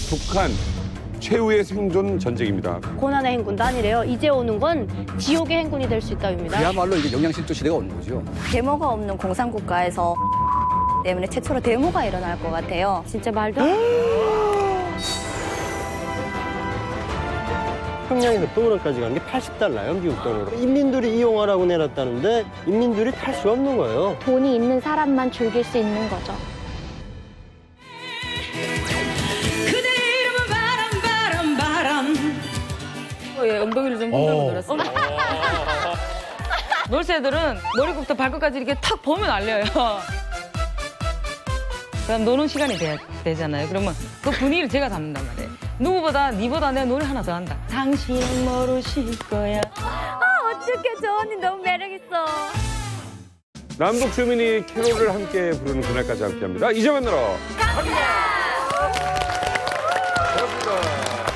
북한 최후의 생존 전쟁입니다. 고난의 행군 단이래요. 이제 오는 건 지옥의 행군이 될 수 있다입니다. 그야말로 이게 영양실조 시대가 오는 거죠. 데모가 없는 공산국가에서 때문에 최초로 데모가 일어날 것 같아요. 진짜 말도 안 평양에서 동우랑까지 가는 게 80달러예요, 미국 돈으로. 인민들이 이용하라고 내놨다는데 인민들이 탈 수 없는 거예요. 돈이 있는 사람만 즐길 수 있는 거죠. 예, 엉덩이를 좀 흔들고 놀았어요. 놀새들은 머리부터 발끝까지 이렇게 탁 보면 알려요. 그럼 노는 시간이 되잖아요. 그러면 그 분위기를 제가 잡는단 말이에요. 누구보다 니보다 내 노래 하나 더 한다. 당신은 모르실 거야. 어떡해, 저 언니 너무 매력있어. 남북 주민이 캐롤을 함께 부르는 그날까지 함께합니다. 이제 만나러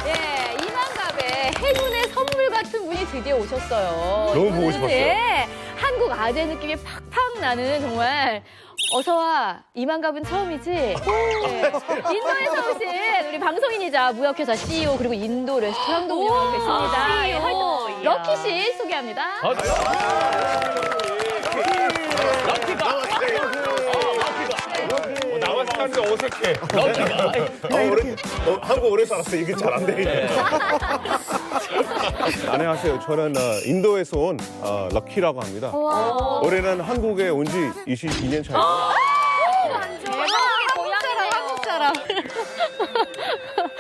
예, 이만갑의 행운의 선물 같은 분이 드디어 오셨어요. 너무 보고 이분은, 싶었어요. 예, 한국 아재 느낌이 팍팍 나는 정말 어서와. 이만갑은 처음이지? 네. 인도에서 오신 우리 방송인이자 무역회사 CEO 그리고 인도 레스토랑도 운영하고 계십니다. 예, 활동 럭키 씨 소개합니다. 나와서 하는데 어색해. 한국 오래 살았어. 이게 잘 안 돼. 안녕하세요. 저는 인도에서 온 럭키라고 합니다. 올해는 한국에 온 지 22년 차예요. 한국 사람.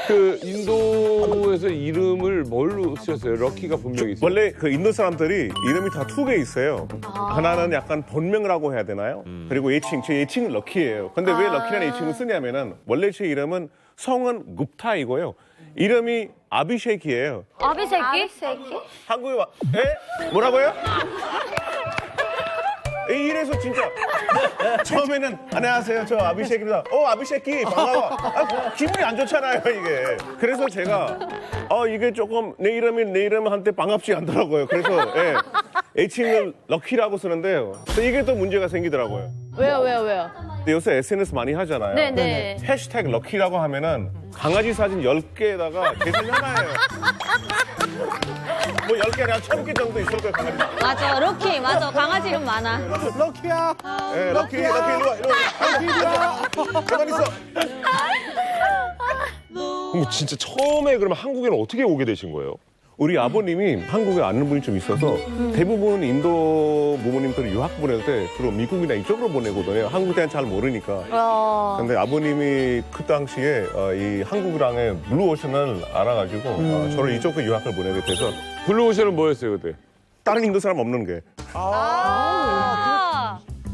그 인도에서 이름을 뭘로 쓰셨어요? 럭키가 분명히 있어요. 원래 그 인도 사람들이 이름이 다 두 개 있어요. 하나는 약간 본명이라고 해야 되나요? 그리고 애칭, 제 애칭은 럭키예요. 근데 왜 럭키라는 애칭을 쓰냐면은 원래 제 이름은 성은 굽타이고요. 이름이 아비셰이크예요. 아비새끼? 한국에 와, 에? 뭐라고요? 이래서 진짜 처음에는 안녕하세요, 저 아비셰이크입니다. 아비셰이크 반가워. 기분이 안 좋잖아요, 이게. 그래서 제가 이게 조금 내 이름한테 반갑지 않더라고요. 그래서 애칭을 럭키라고 쓰는데요. 그래서 이게 또 문제가 생기더라고요. 왜요? 근데 요새 SNS 많이 하잖아요. 네네. 해시태그 럭키라고 하면은 강아지 사진 10개에다가 계산 하나예요. 뭐 10개 아니라 1000개 정도 있을 거예요, 강아지. 맞아, 럭키. 맞아, 강아지 이름 많아. 럭키야. 네, 럭키 일로 와. 가만히 있어. 그럼 진짜 처음에 그러면 한국에는 어떻게 오게 되신 거예요? 우리 아버님이 한국에 아는 분이 좀 있어서 대부분 인도 부모님들을 유학 보낼 때 주로 미국이나 이쪽으로 보내거든요. 한국 대한 잘 모르니까. 근데 아버님이 그 당시에 이 한국이랑의 블루오션을 알아가지고 저를 이쪽으로 유학을 보내게 돼서 블루오션은 뭐였어요 그때? 다른 인도 사람 없는 게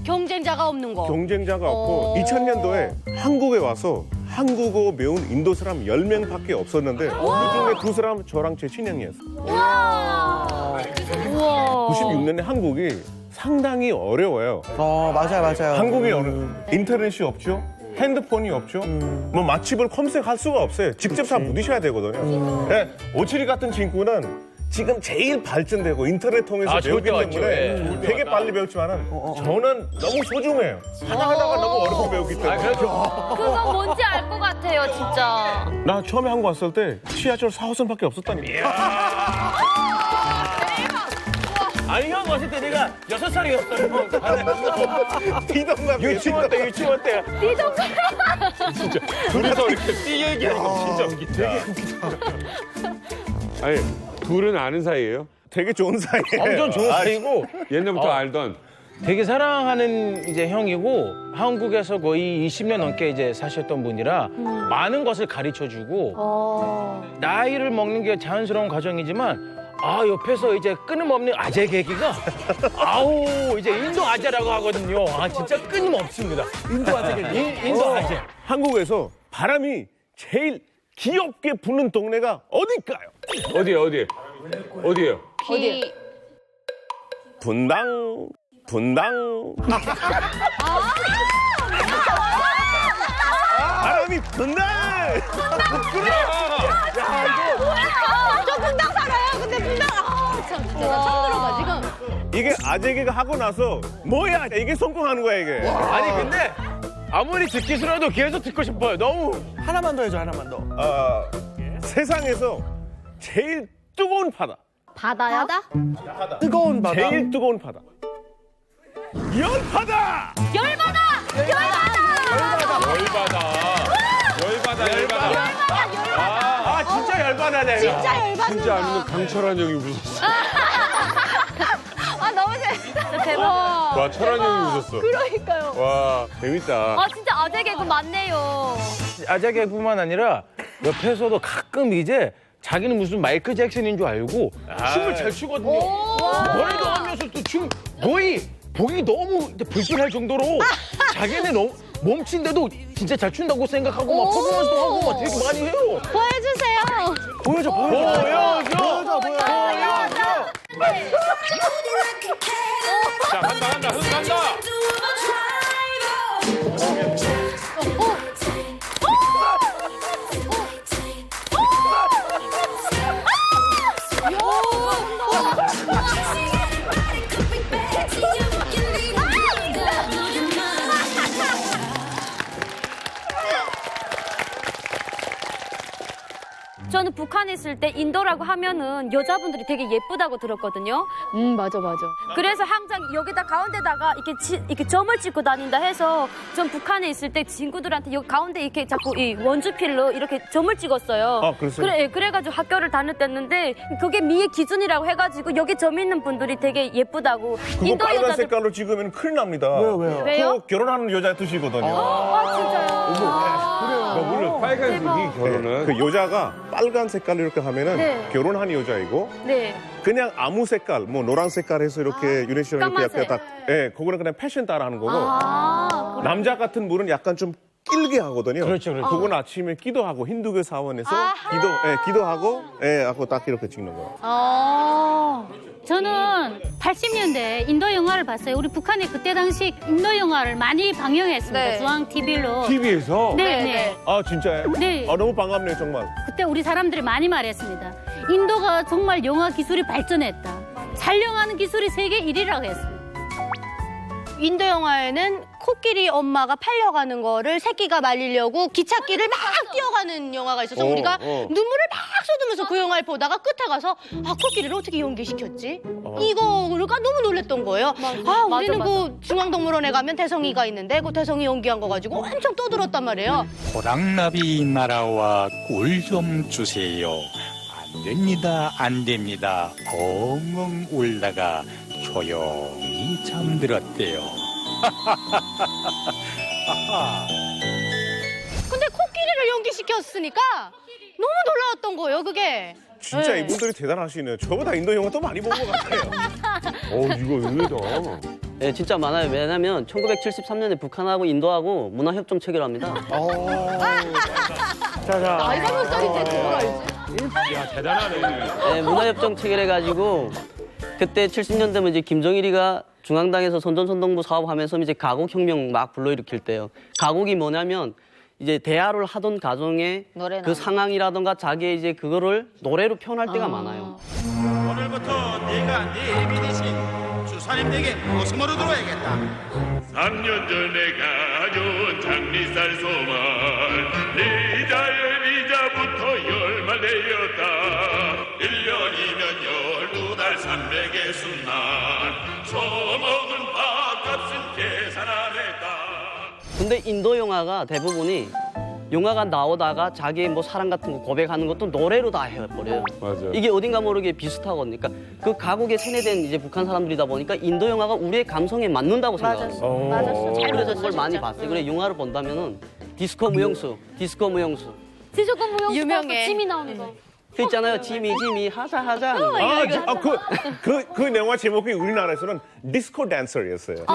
경쟁자가 없는 거. 경쟁자가 없고 2000년도에 한국에 와서 한국어 배운 인도 사람 10명밖에 없었는데 그중에 2사람 저랑 제 친형이었어요. 96년에 한국이 상당히 어려워요. 맞아요. 한국이 인터넷이 없죠. 핸드폰이 없죠. 뭐 맛집을 검색할 수가 없어요. 직접 다 부딪혀야 되거든요. 네, 오칠이 같은 친구는 지금 제일 발전되고 인터넷 통해서 배우기 때문에 되게 빨리 배웠지만은 저는 너무 소중해요. 하다가 너무 어렵게 배우기 때문에. 그건 뭔지 알 것 같아요, 진짜. 나 처음에 한국 왔을 때 지하철 4호선밖에 없었다니까. 아니, 형 왔을 때 내가 6살이었어요. 유치원 때. 진짜 둘이서 이렇게 띠 얘기하는 거 진짜 웃기다. 아니 둘은 아는 사이예요? 되게 좋은 사이예요. 엄청 좋은 사이고 옛날부터 알던. 되게 사랑하는 이제 형이고 한국에서 거의 20년 넘게 이제 사셨던 분이라 많은 것을 가르쳐주고 나이를 먹는 게 자연스러운 과정이지만 옆에서 이제 끊임없는 아재 계기가 이제 인도 아재라고 하거든요. 진짜 끊임없습니다. 인도 아재 계기. 인도 아재. 한국에서 바람이 제일 귀엽게 부는 동네가 어딜까요? 어디에요? 분당. 바람이 분당. 저 분당 살아요. 근데 분당. 참, 진짜 나 처음 들어봐, 지금. 이게 아재개가 하고 나서 뭐야 이게 성공하는 거야 이게. 아니 근데 아무리 듣기 싫어도 계속 듣고 싶어요. 너무. 하나만 더 해줘, 하나만 더. 세상에서 제일 뜨거운 바다. 바다요? 뜨거운 바다. 제일 뜨거운 바다. 열바다. 열받아. 아 진짜 열바다네. 진짜 아니면 강철한 형이 웃었어. 아 너무 재밌다. 대박. 와, 철한 형이 웃었어. 그러니까요. 와, 재밌다. 아 진짜 아재 개그 맞네요. 아재개뿐만 아니라 옆에서도 가끔 이제 자기는 무슨 마이클 잭슨인 줄 알고 춤을 잘 추거든요. 노래도 하면서 또 춤 거의 보기 너무 불길할 정도로 자기는 너무 몸친데도 진짜 잘 춘다고 생각하고 막 퍼포먼스도 하고 막 되게 많이 해요. 보여주세요. 보여줘. 자, 간다. 흥 간다. 저는 북한에 있을 때 인도라고 하면은 여자분들이 되게 예쁘다고 들었거든요. 맞아. 그래서 항상 여기다 가운데다가 이렇게 점을 찍고 다닌다 해서 전 북한에 있을 때 친구들한테 여기 가운데 이렇게 자꾸 이 원주필로 이렇게 점을 찍었어요. 아, 그랬어요? 그래가지고 학교를 다녔댔는데 그게 미의 기준이라고 해가지고 여기 점 있는 분들이 되게 예쁘다고. 그거 빨간 색깔로 찍으면 큰일 납니다. 왜요? 왜요? 그거 결혼하는 여자 뜻이거든요. 아 진짜요? 나 몰라. 빨간색이 결혼은. 그 여자가 빨간 색깔 이렇게 하면은 네. 결혼한 여자이고 네. 그냥 아무 색깔 뭐 노란 색깔 해서 이렇게 유네 씨랑 이렇게 까만색. 약간 그거는 그냥 패션 따라하는 거고 아, 남자 같은 분은 약간 좀 길게 하거든요. 그렇죠. 그건 아침에 기도하고 힌두교 사원에서 기도하고 하고 딱 이렇게 찍는 거예요. 저는 80년대 인도 영화를 봤어요. 우리 북한이 그때 당시 인도 영화를 많이 방영했습니다. 네. 중앙 TV로. TV에서. 네. 아 진짜요? 네. 너무 반갑네요 정말. 그때 우리 사람들이 많이 말했습니다. 인도가 정말 영화 기술이 발전했다. 촬영하는 기술이 세계 1위라고 했습니다. 인도 영화에는 코끼리 엄마가 팔려가는 거를 새끼가 말리려고 기찻길을 막 뛰어가는 영화가 있어서 우리가 눈물을 막 쏟으면서 그 영화를 보다가 끝에 가서 코끼리를 어떻게 연기시켰지? 이거가 너무 놀랬던 거예요. 우리는 그 중앙동물원에 가면 대성이가 있는데 그 대성이 연기한 거 가지고 엄청 떠들었단 말이에요. 호랑나비 날아와 꿀 좀 주세요. 안 됩니다. 엉엉 울다가 조용히 잠들었대요. 근데 코끼리를 연기시켰으니까 너무 놀라웠던 거예요, 그게. 진짜 네. 이분들이 대단하시네요. 저보다 인도 영화 더 많이 본 것 같아요. 이거 의외다. 네, 진짜 많아요. 왜냐면 1973년에 북한하고 인도하고 문화협정 체결합니다. 나이가 몇 살인데 그걸 알지? 야, 대단하네. 네, 문화협정 체결해가지고 그때 70년 되면 이제 김정일이가 중앙당에서 선전선동부 사업하면서 이제 가곡혁명 막 불러일으킬 때요. 가곡이 뭐냐면 이제 대화를 하던 가정에 그 상황이라던가 자기의 이제 그거를 노래로 표현할 때가 많아요. 오늘부터 네가 네 애비 대신 주사님에게 보수모로 들어야겠다. 3년 전에 가져온 장미쌀 소말 리자부터 열말 내었다. 1년이면 12달 360날 처먹은 밥값은 계산 안 했다. 근데 인도 영화가 대부분이 영화가 나오다가 자기의 뭐 사랑 같은 거 고백하는 것도 노래로 다 해버려요. 맞아요. 이게 어딘가 모르게 비슷하거든요. 그러니까 그 가곡에 세뇌된 이제 북한 사람들이다 보니까 인도 영화가 우리의 감성에 맞는다고 생각해요. 맞았어. 잘 그래서 맞았어. 그걸 많이 봤어요. 그래 영화를 본다면은 디스코 무용수. 지조건 무용수 유명해. 찜이 나오는 거. 그 있잖아요. 지미 하자. 그 영화 제목이 우리나라에서는 디스코 댄서였어요.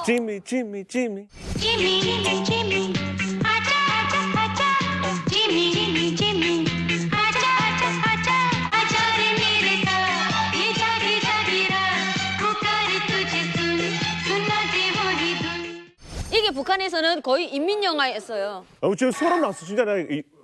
지미. 이게 그게 북한에서는 거의 인민 영화였어요. 지금 소름 났어. 진짜 나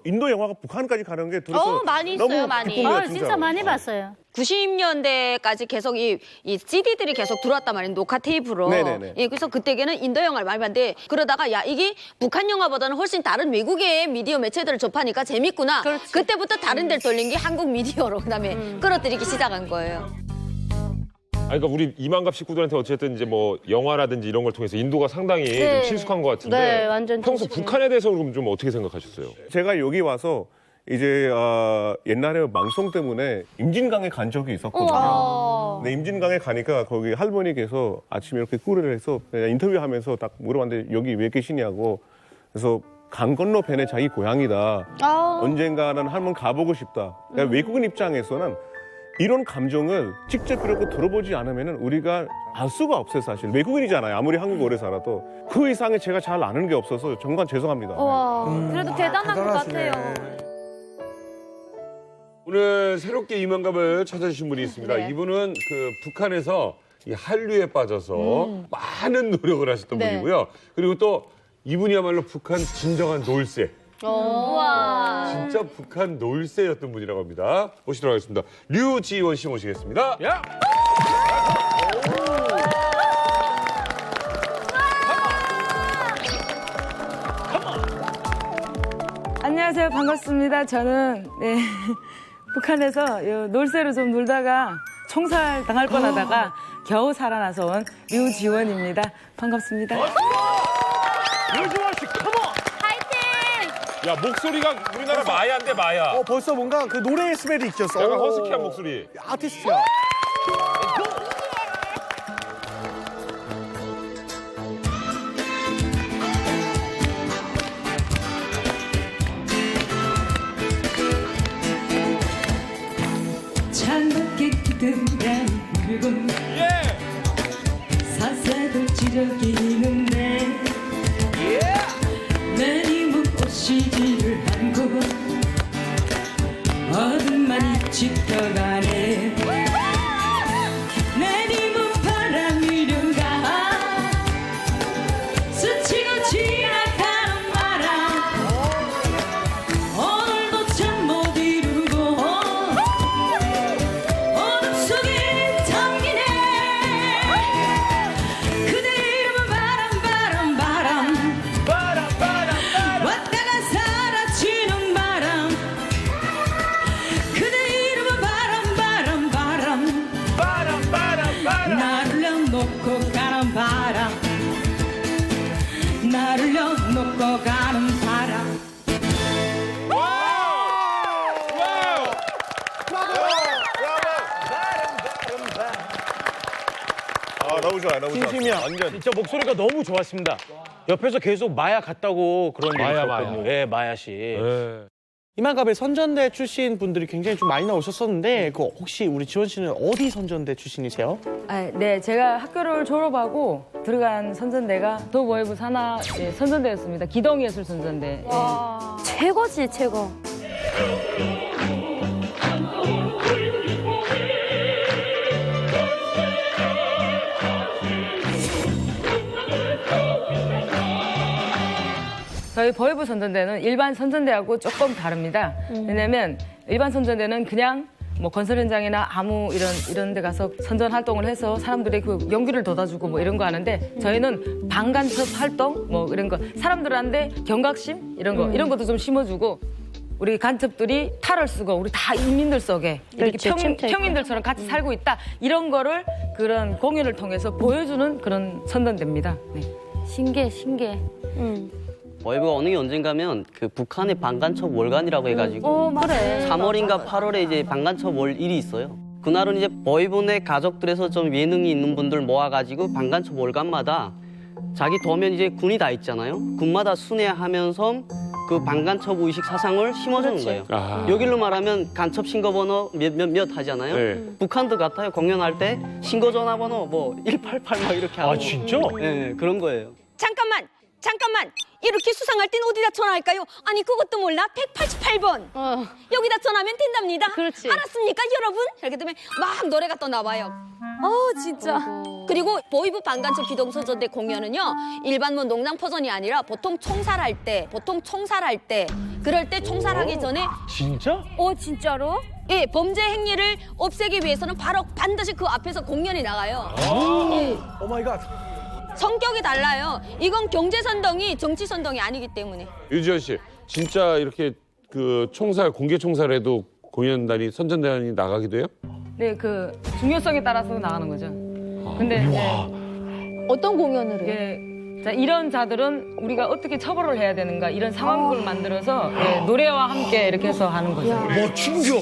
인도 영화가 북한까지 가는 게 들어서 많이 너무 있어요, 많이. 기쁨이야, 진짜 많이 봤어요. 90년대까지 계속 이 CD들이 계속 들어왔단 말이에요. 녹화 테이프로. 네네네. 예, 그래서 그때에는 인도 영화를 많이 봤는데 그러다가 야 이게 북한 영화보다는 훨씬 다른 외국의 미디어 매체들을 접하니까 재밌구나. 그때부터 다른 데를 돌린 게 한국 미디어로 그다음에 끌어들이기 시작한 거예요. 그러니까 우리 이만갑 식구들한테 어쨌든 이제 뭐 영화라든지 이런 걸 통해서 인도가 상당히 네. 좀 친숙한 것 같은데 네, 완전 평소 친숙해요. 북한에 대해서 그럼 좀 어떻게 생각하셨어요? 제가 여기 와서 이제 옛날에 방송 때문에 임진강에 간 적이 있었거든요. 근데 임진강에 가니까 거기 할머니께서 아침에 이렇게 꿀을 해서 인터뷰하면서 딱 물어봤는데 여기 왜 계시냐고. 그래서 강 건너편에 자기 고향이다. 언젠가는 한번 가보고 싶다. 그러니까 외국인 입장에서는 이런 감정을 직접 이렇게 들어보지 않으면 우리가 알 수가 없어요, 사실. 외국인이잖아요. 아무리 한국 오래 살아도. 그 이상의 제가 잘 아는 게 없어서 정말 죄송합니다. 그래도 대단한 것 같아요. 오늘 새롭게 이만갑을 찾아주신 분이 있습니다. 네. 이분은 그 북한에서 이 한류에 빠져서 많은 노력을 하셨던 네. 분이고요. 그리고 또 이분이야말로 북한 진정한 놀새. 우와. 진짜 북한 놀새였던 분이라고 합니다. 모시도록 하겠습니다. 류지원 씨 모시겠습니다. 야! 안녕하세요. 반갑습니다. 저는 북한에서 요 놀새로 좀 놀다가 총살 당할 뻔하다가 겨우 살아나서 온 류지원입니다. 반갑습니다. 류지원 씨, 컴온! 야, 목소리가 우리나라 마야인데 마야. 벌써 뭔가 그 노래의 스멜이 있었어. 약간 허스키한 목소리. 아티스트야. 창밖에 그들이란 붉은 사사도 지저귀는데 내리면 오시지를 않고 어둠만이 지켜가네 내리면 바람이려가 스치고 지나가는 바람 오늘도 참 못 이루고 어둠 속에 잠기네 그대 이름은 바람 왔다가 사라지는 바람 그대 이름은 바람 나를 놓고 가는 바람 나를 놓고 가는 바람 너무 좋아요, 너무 좋아요. 진심이야. 완전. 진짜 목소리가 너무 좋았습니다. 옆에서 계속 마야 같다고 그런 얘기 마야, 있었거든요. 마야. 예, 마야 씨. 네. 이만갑의 선전대 출신 분들이 굉장히 좀 많이 나오셨었는데 그 혹시 우리 지원 씨는 어디 선전대 출신이세요? 네, 제가 학교를 졸업하고 들어간 선전대가 도보이브 산하 선전대였습니다. 기동예술 선전대. 최고지, 최고. 저희 보이브 선전대는 일반 선전대하고 조금 다릅니다. 왜냐면 일반 선전대는 그냥 뭐 건설 현장이나 아무 이런 데 가서 선전 활동을 해서 사람들의 그 용기를 돋아주고 뭐 이런 거 하는데 저희는 방간첩 활동 뭐 이런 거 사람들한테 경각심 이런 것도 좀 심어주고 우리 간첩들이 탈을 쓰고 우리 다 인민들 속에 이렇게 그렇죠. 평민들처럼 같이 살고 있다 이런 거를 그런 공연을 통해서 보여주는 그런 선전대입니다. 네. 신기해. 보이브가 어느 게 언젠가면 그 북한의 방간첩 월간이라고 해가지고 그래. 3월인가 8월에 이제 방간첩 월일이 있어요. 그날은 이제 보이브네 가족들에서 좀 예능이 있는 분들 모아가지고 방간첩 월간마다 자기 도면 이제 군이 다 있잖아요. 군마다 순회하면서 그 방간첩 의식 사상을 심어주는 거예요. 여기로 말하면 간첩 신고번호 몇 하잖아요. 네. 북한도 같아요. 공연할 때 신고 전화번호 뭐 188 막 이렇게 하고. 아, 진짜? 네, 그런 거예요. 잠깐만. 이렇게 수상할 땐 어디다 전화할까요? 아니 그것도 몰라? 188번. 여기다 전화하면 된답니다. 그렇지. 알았습니까, 여러분? 이렇게 되면 막 노래가 또 나와요. 진짜. 그리고 보이브 방탄소 기동선전대 공연은요 일반 뭐 농랑포전이 아니라 보통 총살할 때 그럴 때 총살하기 전에 진짜? 진짜로? 예 범죄 행위를 없애기 위해서는 바로 반드시 그 앞에서 공연이 나가요. 오 마이 갓. 성격이 달라요. 이건 경제 선동이 정치 선동이 아니기 때문에. 유지연 씨, 진짜 이렇게 그 총살, 공개 총살에도 공연단이, 선전단이 나가기도 해요? 네, 그 중요성에 따라서 나가는 거죠. 근데 어떤 공연을 해요? 예, 자, 이런 자들은 우리가 어떻게 처벌을 해야 되는가 이런 상황극을 만들어서 노래와 함께 이렇게 해서 하는 거죠. 뭐 충격.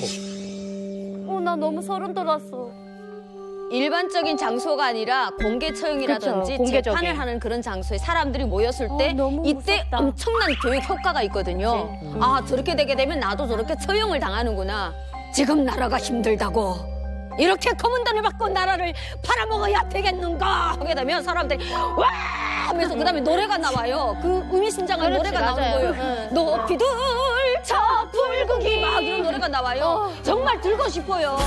나 너무 소름 돋았어. 일반적인 장소가 아니라 공개 처형이라든지 그쵸, 공개적인. 재판을 하는 그런 장소에 사람들이 모였을 때 너무 이때 무섭다. 엄청난 교육 효과가 있거든요. 아 저렇게 되게 되면 나도 저렇게 처형을 당하는구나. 지금 나라가 힘들다고 이렇게 검은 돈을 받고 나라를 팔아먹어야 되겠는가 하게 되면 사람들이 와 하면서 그다음에 노래가 나와요. 그 의미심장한 그렇지, 노래가 맞아요. 나오는 거예요. 높이 들쳐 붉은기 막 이런 노래가 나와요. 정말 들고 싶어요.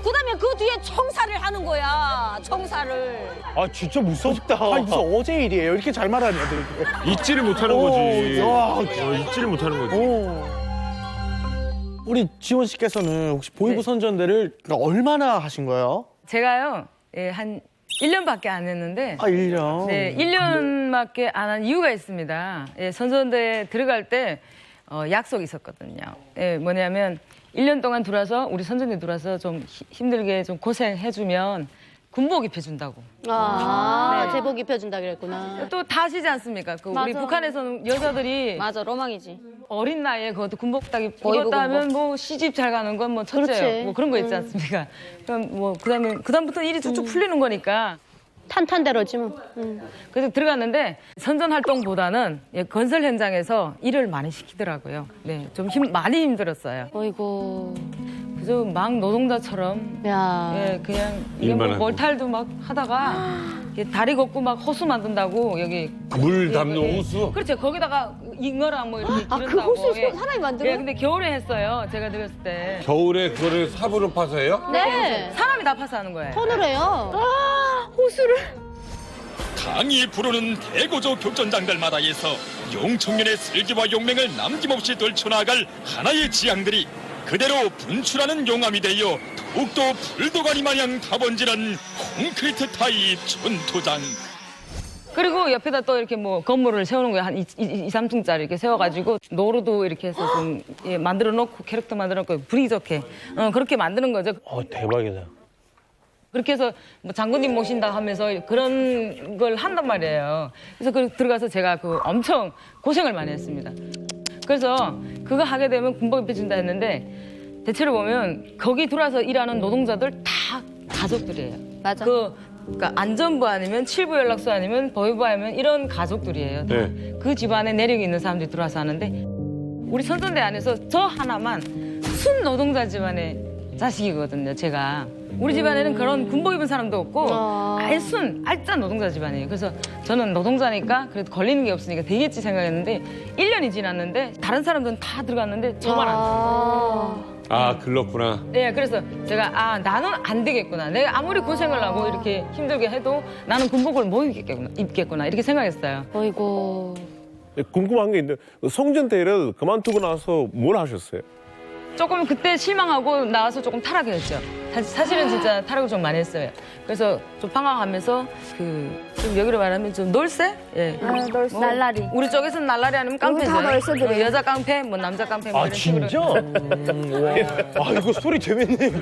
그다음에 그 뒤에 총살을 하는 거야. 총살을. 아 진짜 무섭다. 아니 무슨 어제 일이에요. 이렇게 잘 말하냐 들. 잊지를 못하는 거지. 야, 잊지를 못하는 거지. 우리 지원 씨께서는 혹시 보이브 네. 선전대를 얼마나 하신 거예요? 제가요, 한 1년밖에 안 했는데. 1년. 네, 1년밖에 안 한 이유가 있습니다. 선전대에 들어갈 때 약속이 있었거든요. 뭐냐면 1년 동안 들어와서 우리 선전대 들어와서 좀 힘들게 좀 고생해주면 군복 입혀준다고. 네. 제복 입혀준다 그랬구나. 또 다 아시지 않습니까? 우리 맞아. 북한에서는 여자들이 맞아 로망이지. 어린 나이에 그것도 군복 딱 보이브 입었다 하면 뭐 시집 잘 가는 건 뭐 첫째예요. 그렇지. 뭐 그런 거 있지 않습니까? 그럼 뭐 그다음부터 일이 쭉쭉 풀리는 거니까. 탄탄대로지 뭐. 그래서 들어갔는데 선전 활동보다는 건설 현장에서 일을 많이 시키더라고요. 네, 좀 많이 힘들었어요. 어이구. 그저 막 노동자처럼 야. 그냥 이게 일만 뭐 하고. 멀탈도 막 하다가 이게 다리 걷고 막 호수 만든다고 여기 물 담는 호수? 그렇죠. 거기다가 잉어랑 뭐 이렇게 기른다고. 그 호수에서 사람이 만들어요? 근데 겨울에 했어요. 제가 들었을 때. 겨울에 그거를 삽으로 파서 해요? 네. 사람이 다 파서 하는 거예요. 톤으로 해요. 호수를. 강이 부르는 대고조 격전장들마다에서 용청년의 슬기와 용맹을 남김없이 떨쳐나갈 하나의 지향들이 그대로 분출하는 용암이 되어 더욱더 불도가니 마냥 다번지는 콘크리트 타입 전투장. 그리고 옆에다 또 이렇게 뭐 건물을 세우는 거예요. 한 2, 3층짜리 이렇게 세워가지고 노루도 이렇게 해서 좀 만들어 놓고 캐릭터 만들어 놓고 분위기 좋게 그렇게 만드는 거죠. 대박이다. 그렇게 해서 뭐 장군님 모신다 하면서 그런 걸 한단 말이에요. 그래서 들어가서 제가 엄청 고생을 많이 했습니다. 그래서 그거 하게 되면 군복 입혀준다 했는데 대체로 보면 거기 들어와서 일하는 노동자들 다 가족들이에요. 맞아. 그러니까 안전부 아니면 칠부 연락소 아니면 보위부 아니면 이런 가족들이에요. 네. 그 집안에 내력이 있는 사람들이 들어와서 하는데 우리 선전대 안에서 저 하나만 순 노동자 집안의 자식이거든요. 제가. 우리 집안에는 그런 군복 입은 사람도 없고 아예 알짜 노동자 집안이에요. 그래서 저는 노동자니까 그래도 걸리는 게 없으니까 되겠지 생각했는데 1년이 지났는데 다른 사람들은 다 들어갔는데 저만 안 들어갔어요. 아, 글렀구나. 네, 그래서 제가 나는 안 되겠구나. 내가 아무리 고생을 하고 이렇게 힘들게 해도 나는 군복을 못 입겠구나 이렇게 생각했어요. 어이구. 궁금한 게 있는데 성전대를 그만두고 나서 뭘 하셨어요? 조금 그때 실망하고 나와서 조금 타락했죠. 사실은 진짜 타락을 좀 많이 했어요. 그래서 좀 방황하면서 좀 여기로 말하면 좀 놀새? 예. 놀새. 날라리. 우리 쪽에서는 날라리 아니면 깡패죠. 다 놀새들이에요. 여자 깡패, 뭐 남자 깡패 뭐 이런 진짜? 식으로. 아 이거 스토리 재밌네.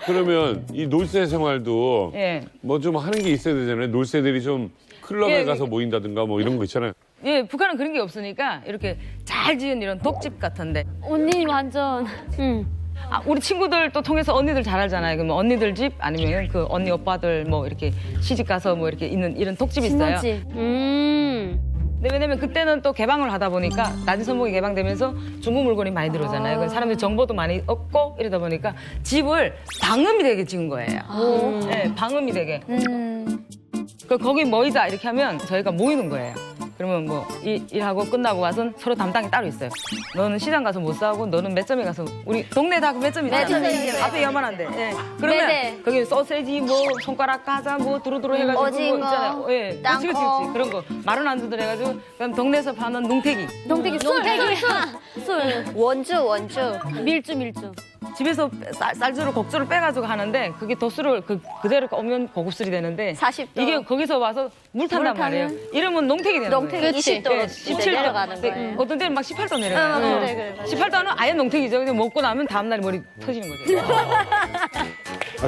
그러면 이 놀새 생활도 예. 뭐 좀 하는 게 있어야 되잖아요. 놀새들이 좀 클럽에 예, 가서 모인다든가 뭐 이런 거 있잖아요. 예, 북한은 그런 게 없으니까 이렇게 잘 지은 이런 독집 같은데. 언니 완전. 우리 친구들 또 통해서 언니들 잘 알잖아요. 그럼 언니들 집 아니면 그 언니 오빠들 뭐 이렇게 시집 가서 뭐 이렇게 있는 이런 독집이 있어요. 신혼집. 근데 왜냐면 그때는 또 개방을 하다 보니까 낮은 선목이 개방되면서 중국 물건이 많이 들어오잖아요. 그래서 사람들이 정보도 많이 얻고 이러다 보니까 집을 방음이 되게 지은 거예요. 네, 방음이 되게. 거기 모이자 이렇게 하면 저희가 모이는 거예요. 그러면 뭐 일하고 끝나고 와서 서로 담당이 따로 있어요. 너는 시장 가서 못 사고 너는 몇 점에 가서 우리 동네 다 몇 점이잖아. 매점이지. 앞에 요만한데. 예. 그러면 네네. 거기 소세지 뭐 손가락 과자 뭐 두루두루 해가지고 오징어, 뭐 있잖아요. 예. 땅콩. 그치. 그런 거 마른 안주들 해가지고 그다음 동네에서 파는 농태기. 농태기 술. 원주. 밀주. 집에서 쌀주를 곡주를 빼가지고 하는데 그게 도수를 그대로 오면 고급술이 되는데 40도. 이게 거기서 와서 물 탄단 말이에요. 이러면 농태기 되는 농태기 거예요. 20도로 17도 내려가는 거예요. 어떤 때는 막 18도 내려가요. 그래. 18도는 아예 농태기죠. 근데 먹고 나면 다음날 머리 터지는 거죠.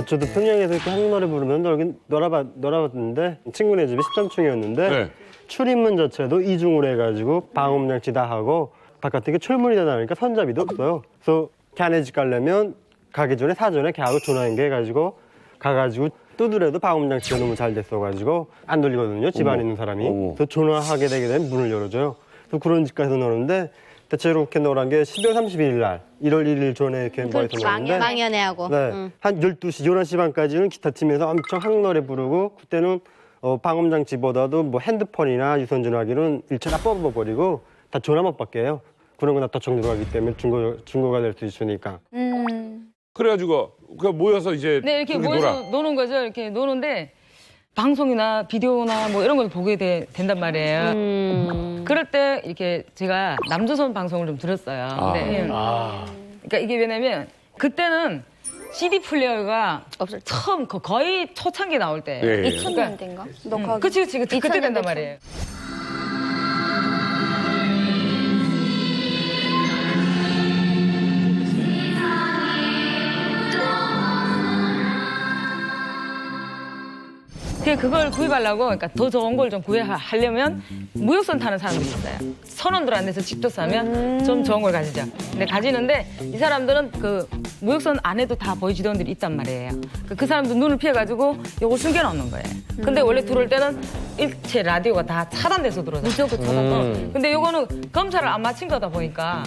저도 평양에서 이렇게 한국노래 부르면 놀아봤는데 친구네 집이 13층이었는데 네. 출입문 자체도 이중으로 해가지고 방음장치 다 하고 바깥에 철문이 다 나니까 손잡이도 없어요. 그래서 걔네 집 가려면 가기 전에 사전에 걔하고 전화 연결해가지고 가가지고 두드려도 방음장치가 너무 잘 됐어가지고 안 돌리거든요. 집 안에 있는 사람이. 그래서 전화하게 되게 되면 문을 열어줘요. 그래서 그런 집 가서 노는데 대체로 이렇게 노란 게 12월 31일 날 1월 1일 전에 이렇게 모여서 노는데 망연회하고. 네. 한 12시, 11시 반까지는 기타 치면서 엄청 한노래 부르고 그때는 방음장치보다도 뭐 핸드폰이나 유선전화기는 일체 다 뽑아버리고 다 전화만 받게 해요. 그런 거 다 도청 들어가기 때문에 중고가 될 수 있으니까. 그래가지고 그냥 모여서 이제 네, 이렇게 그렇게 모여서 노는 거죠. 이렇게 노는데 방송이나 비디오나 뭐 이런 걸 보게 된단 말이에요. 그럴 때 이렇게 제가 남조선 방송을 좀 들었어요. 근데 그러니까 이게 왜냐면 그때는 CD 플레이어가 처음 거의 초창기 나올 때. 예, 예. 2000년대인가? 그치. 그때 된단 말이에요. 그걸 구입하려고, 그러니까 더 좋은 걸 좀 구입하려면 무역선 타는 사람들이 있어요. 선원들한테서 직접 사면 좀 좋은 걸 가지죠. 근데 가지는데 이 사람들은 그 무역선 안에도 다 보이지던들이 있단 말이에요. 그 사람들 눈을 피해가지고 요거 숨겨놓는 거예요. 근데 원래 들어올 때는 일체 라디오가 다 차단돼서 들어오잖아요. 무조건 차단. 근데 요거는 검사를 안 마친 거다 보니까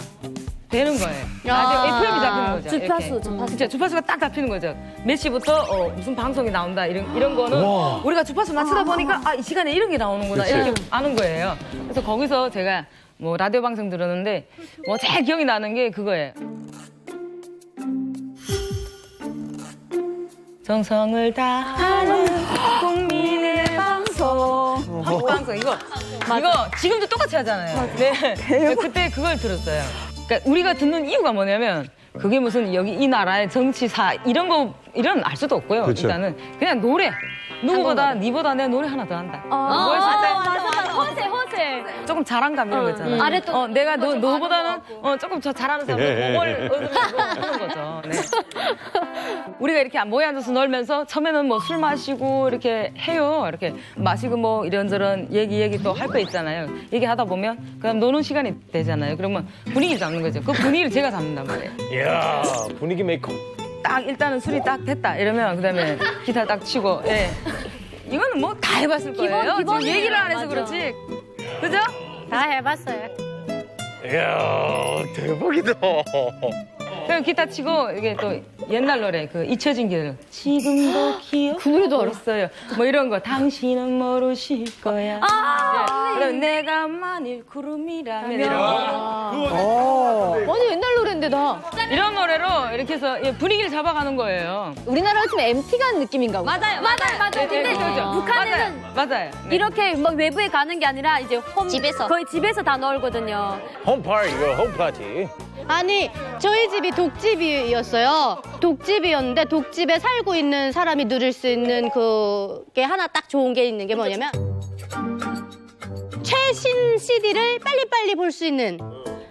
되는 거예요. 라디오 FM이 잡히는 거죠. 주파수. 진짜 주파수가 딱 잡히는 거죠. 몇 시부터 무슨 방송이 나온다 이런 거는 우리가 주파수 맞추다 보니까 이 시간에 이런 게 나오는구나 그치. 이렇게 아는 거예요. 그래서 거기서 제가 뭐 라디오 방송 들었는데 뭐 제일 기억이 나는 게 그거예요. 정성을 다하는 국민의 방송. 한국방송 이거 지금도 똑같이 하잖아요. 네. 그때 그걸 들었어요. 그러니까 우리가 듣는 이유가 뭐냐면 그게 무슨 여기 이 나라의 정치사 이런 알 수도 없고요. 그쵸. 일단은 그냥 노래. 누구보다 니보다 내 노래 하나 더 한다. 맞아. 허세. 조금 자랑감 이런 거 있잖아. 아래 또 내가 너보다는 조금 더 잘하는 사람들 그걸 얻는 거죠. 네. 우리가 이렇게 모여 앉아서 놀면서 처음에는 뭐 술 마시고 이렇게 해요. 이렇게 마시고 뭐 이런저런 얘기 또 할 거 있잖아요. 얘기하다 보면 그다음 노는 시간이 되잖아요. 그러면 분위기 잡는 거죠. 그 분위기를 제가 잡는단 말이에요. 이야, 분위기 메이커. 딱 일단은 술이 딱 됐다 이러면 그다음에 기타 딱 치고 이거는 뭐 다 해봤을 거예요. 지금 얘기를 안 해서 그렇지. 그죠? 다 해봤어요. 이야, 대박이다. 그럼 기타 치고 이게 또 옛날 노래 그 잊혀진 길 지금도 기억 그 노래도 알았어요. 뭐 이런 거 당신은 모르실 거야. 그럼 내가 만일 구름이라면 이런 거. 완전 옛날 노래인데 나. 이런 노래로 이렇게 해서 분위기를 잡아가는 거예요. 우리나라로 치면 MT 가는 느낌인가 보다. 맞아요. 근데 북한에는 맞아요. 네. 이렇게 막 외부에 가는 게 아니라 이제 집에서. 거의 집에서 다 놀거든요. 홈파티. 아니 저희 집이 독집이었어요. 독집이었는데 독집에 살고 있는 사람이 누릴 수 있는 그게 하나 딱 좋은 게 있는 게 뭐냐면 최신 CD를 빨리빨리 볼 수 있는.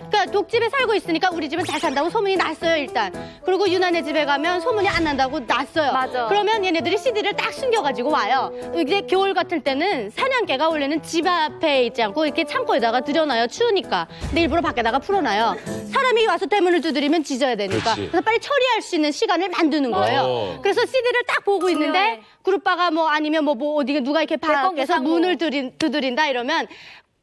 그러니까 독집에 살고 있으니까 우리 집은 잘 산다고 소문이 났어요 일단. 그리고 유난의 집에 가면 소문이 안 난다고 났어요. 맞아. 그러면 얘네들이 CD를 딱 숨겨가지고 와요. 이제 겨울 같을 때는 사냥개가 원래는 집 앞에 있지 않고 이렇게 창고에다가 들여놔요. 추우니까. 근데 일부러 밖에다가 풀어놔요. 사람이 와서 대문을 두드리면 짖어야 되니까. 그렇지. 그래서 빨리 처리할 수 있는 시간을 만드는 거예요. 그래서 CD를 딱 보고 있는데 그룹바가 뭐 아니면 뭐 어디 누가 이렇게 밖에서 문을 두드린다 이러면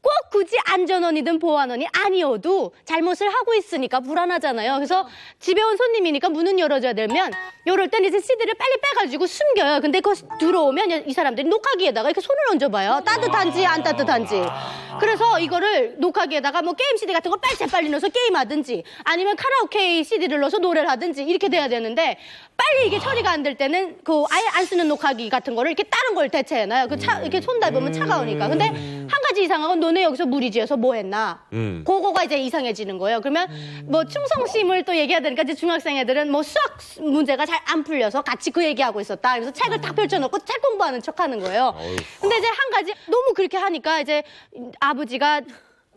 꼭 굳이 안전원이든 보안원이 아니어도 잘못을 하고 있으니까 불안하잖아요. 그래서 집에 온 손님이니까 문은 열어줘야 되면 이럴 땐 이제 CD를 빨리 빼가지고 숨겨요. 근데 그 들어오면 이 사람들이 녹화기에다가 이렇게 손을 얹어봐요. 따뜻한지 안 따뜻한지. 그래서 이거를 녹화기에다가 뭐 게임 CD 같은 걸 빨리 넣어서 게임하든지 아니면 카라오케 CD를 넣어서 노래를 하든지 이렇게 돼야 되는데 빨리 이게 처리가 안 될 때는 그 아예 안 쓰는 녹화기 같은 거를 이렇게 다른 걸 대체해놔요. 그 이렇게 손 닿으면 차가우니까. 근데 한 가지 이상한 건 너네 여기서 무리지어서 뭐 했나? 그거가 이제 이상해지는 거예요. 그러면 뭐 충성심을 또 얘기해야 되니까 이제 중학생 애들은 뭐 수학 문제가 잘 안 풀려서 같이 그 얘기하고 있었다. 그래서 책을 딱 펼쳐놓고 책 공부하는 척 하는 거예요. 근데 이제 한 가지 너무 그렇게 하니까 이제 아버지가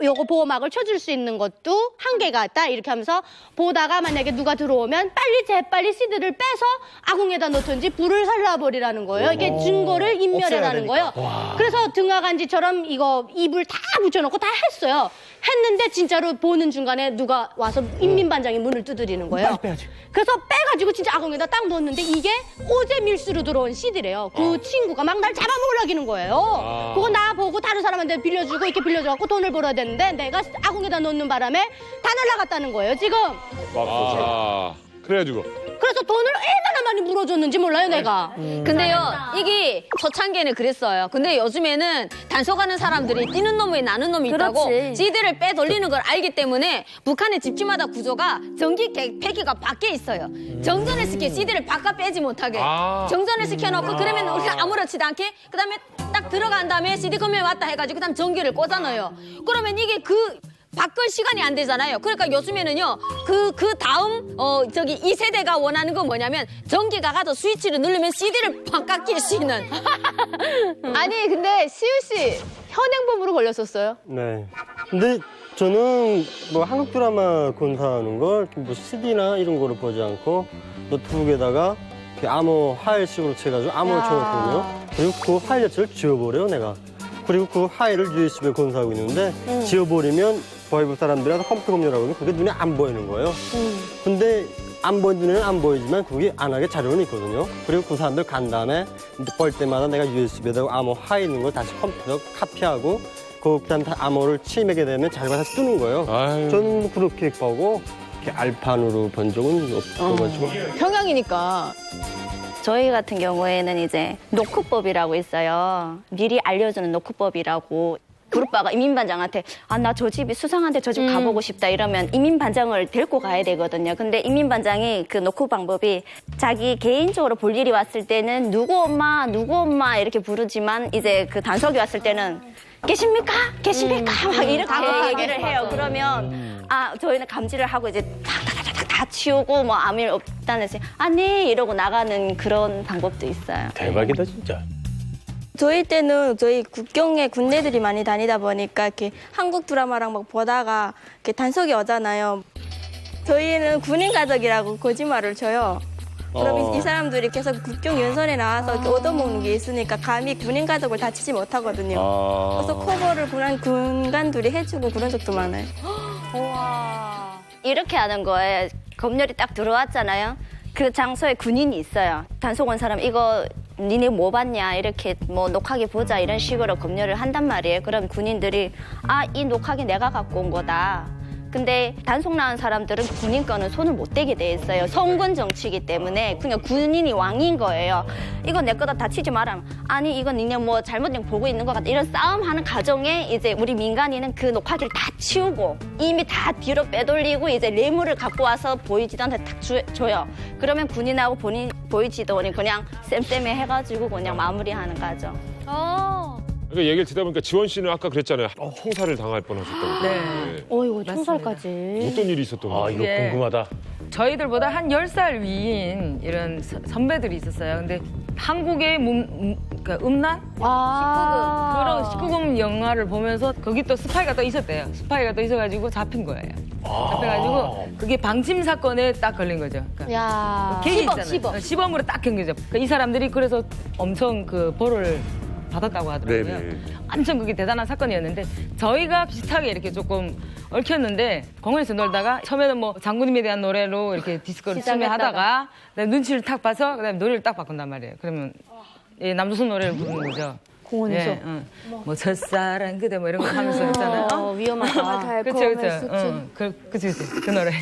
요거 보호막을 쳐줄 수 있는 것도 한계가 있다 이렇게 하면서 보다가 만약에 누가 들어오면 재빨리 CD를 빼서 아궁에다 놓든지 불을 살라버리라는 거예요. 이게 증거를 인멸해라는 거예요. 그래서 등하간지처럼 이거 이불 다 붙여놓고 다 했어요. 했는데 진짜로 보는 중간에 누가 와서 인민반장이 문을 두드리는 거예요. 그래서 빼가지고 진짜 아궁에다 딱 놓았는데 이게 어제 밀수로 들어온 CD래요. 그 친구가 막 날 잡아먹으려기는 거예요. 그거 나 보고 다른 사람한테 빌려주고 이렇게 빌려줘갖고 돈을 벌어야 되는데 내가 아궁에다 놓는 바람에 다 날라갔다는 거예요 지금. 그래가지고. 그래서 돈을 얼마나 많이 물어줬는지 몰라요 내가. 근데요 이게 초창기에는 그랬어요. 근데 요즘에는 단속하는 사람들이 뛰는 놈이 나는 놈이 있다고 CD를 빼돌리는 걸 알기 때문에 북한의 집집마다 구조가 전기 폐기가 밖에 있어요. 정전을 시켜 CD를 바깥 빼지 못하게 정전을 시켜놓고 그러면 우리가 아무렇지도 않게 그다음에 딱 들어간 다음에 CD 금연이 왔다 해가지고 그다음 전기를 꽂아넣어요. 그러면 이게 바꿀 시간이 안 되잖아요. 그러니까 요즘에는요, 그 다음, 저기 2세대가 원하는 건 뭐냐면, 전기가 가서 스위치를 누르면 CD를 바깥 낄 수 있는. 아니, 근데 시우 씨, 현행범으로 걸렸었어요? 네. 근데 저는 뭐 한국 드라마 건사하는 걸 뭐 CD나 이런 거를 보지 않고 노트북에다가 암호 파일식으로 채가지고 암호를 쳐놓거든요. 그리고 그 파일 자체를 지워버려요, 내가. 그리고 그 파일을 USB에 건사하고 있는데 지워버리면 보이부 사람들이라서 컴퓨터 검열하고 그게 눈에 안 보이는 거예요. 근데 안 보이는 눈에는 안 보이지만 그게 안 하게 자료는 있거든요. 그리고 그 사람들 간 다음에 볼 때마다 내가 USB에다가 암호 파일 있는 걸 다시 컴퓨터 카피하고 그다음에 암호를 침하게 되면 자료가 다시 뜨는 거예요. 저는 뭐 그렇게 보고 이렇게 알판으로 본 적은 없어가지고. 평양이니까. 저희 같은 경우에는 이제 노크법이라고 있어요. 미리 알려주는 노크법이라고. 그룹바가 이민반장한테 나 저 집이 수상한데 저 집 가보고 싶다 이러면 이민반장을 데리고 가야 되거든요. 근데 이민반장이 그 노크 방법이 자기 개인적으로 볼 일이 왔을 때는 누구 엄마 이렇게 부르지만 이제 그 단속이 왔을 때는 계십니까? 막 이렇게 얘기를 해요. 그러면 저희는 감지를 하고 이제 다 치우고 뭐 아무 일 없다는 네 이러고 나가는 그런 방법도 있어요. 대박이다 진짜. 저희 때는 저희 국경에 군대들이 많이 다니다 보니까 이렇게 한국 드라마랑 막 보다가 이렇게 단속이 오잖아요. 저희는 군인 가족이라고 거짓말을 쳐요. 그러면 이 사람들이 계속 국경 연설에 나와서 이렇게 얻어먹는 게 있으니까 감히 군인 가족을 다치지 못하거든요. 그래서 커버를 군관들이 해주고 그런 적도 많아요. 우와. 이렇게 하는 거에 검열이 딱 들어왔잖아요. 그 장소에 군인이 있어요. 단속 온 사람 이거 니네 뭐 봤냐 이렇게 뭐 녹화기 보자 이런 식으로 검열을 한단 말이에요. 그럼 군인들이 이 녹화기 내가 갖고 온 거다. 근데 단속 나온 사람들은 군인 거는 손을 못 대게 돼 있어요. 성군 정치이기 때문에 그냥 군인이 왕인 거예요. 이거 내 거다 다치지 마라. 아니 이건 니네 뭐 잘못 보고 있는 것 같다. 이런 싸움하는 과정에 이제 우리 민간인은 그 녹화기를 다 치우고 이미 다 뒤로 빼돌리고 이제 뇌물을 갖고 와서 보이지도한테 딱 줘요. 그러면 군인하고 본인 보이지도 않니 그냥 쌤쌤해 해가지고 그냥 마무리하는 거죠. 그러니까 얘기를 듣다 보니까 지원 씨는 아까 그랬잖아요. 총살을 당할 뻔하셨다고. 네. 어이구 총살까지. 어떤 일이 있었던 거예요? 이거 예. 궁금하다. 저희들보다 한 10살 위인 이런 선배들이 있었어요. 근데 한국의 그러니까 음란? 그런 19금 영화를 보면서 거기 또 스파이가 또 있었대요. 스파이가 또 있어가지고 잡힌 거예요. 잡혀가지고 그게 방침 사건에 딱 걸린 거죠. 그러니까 계획이 있잖아요. 시범으로 딱 경계죠. 그러니까 이 사람들이 그래서 엄청 그 벌을 받았다고 하더라고요. 네네. 엄청 그게 대단한 사건이었는데 저희가 비슷하게 이렇게 조금 얽혔는데 공원에서 놀다가 처음에는 뭐 장군님에 대한 노래로 이렇게 디스코를 참여하다가 눈치를 딱 봐서 그다음에 노래를 딱 바꾼단 말이에요. 그러면 남조선 노래를 부르는 거죠. 공원에서? 예, 뭐 첫사랑 그대 뭐 이런 거 하면서 있잖아요. 위험하다. 그치. 그 노래.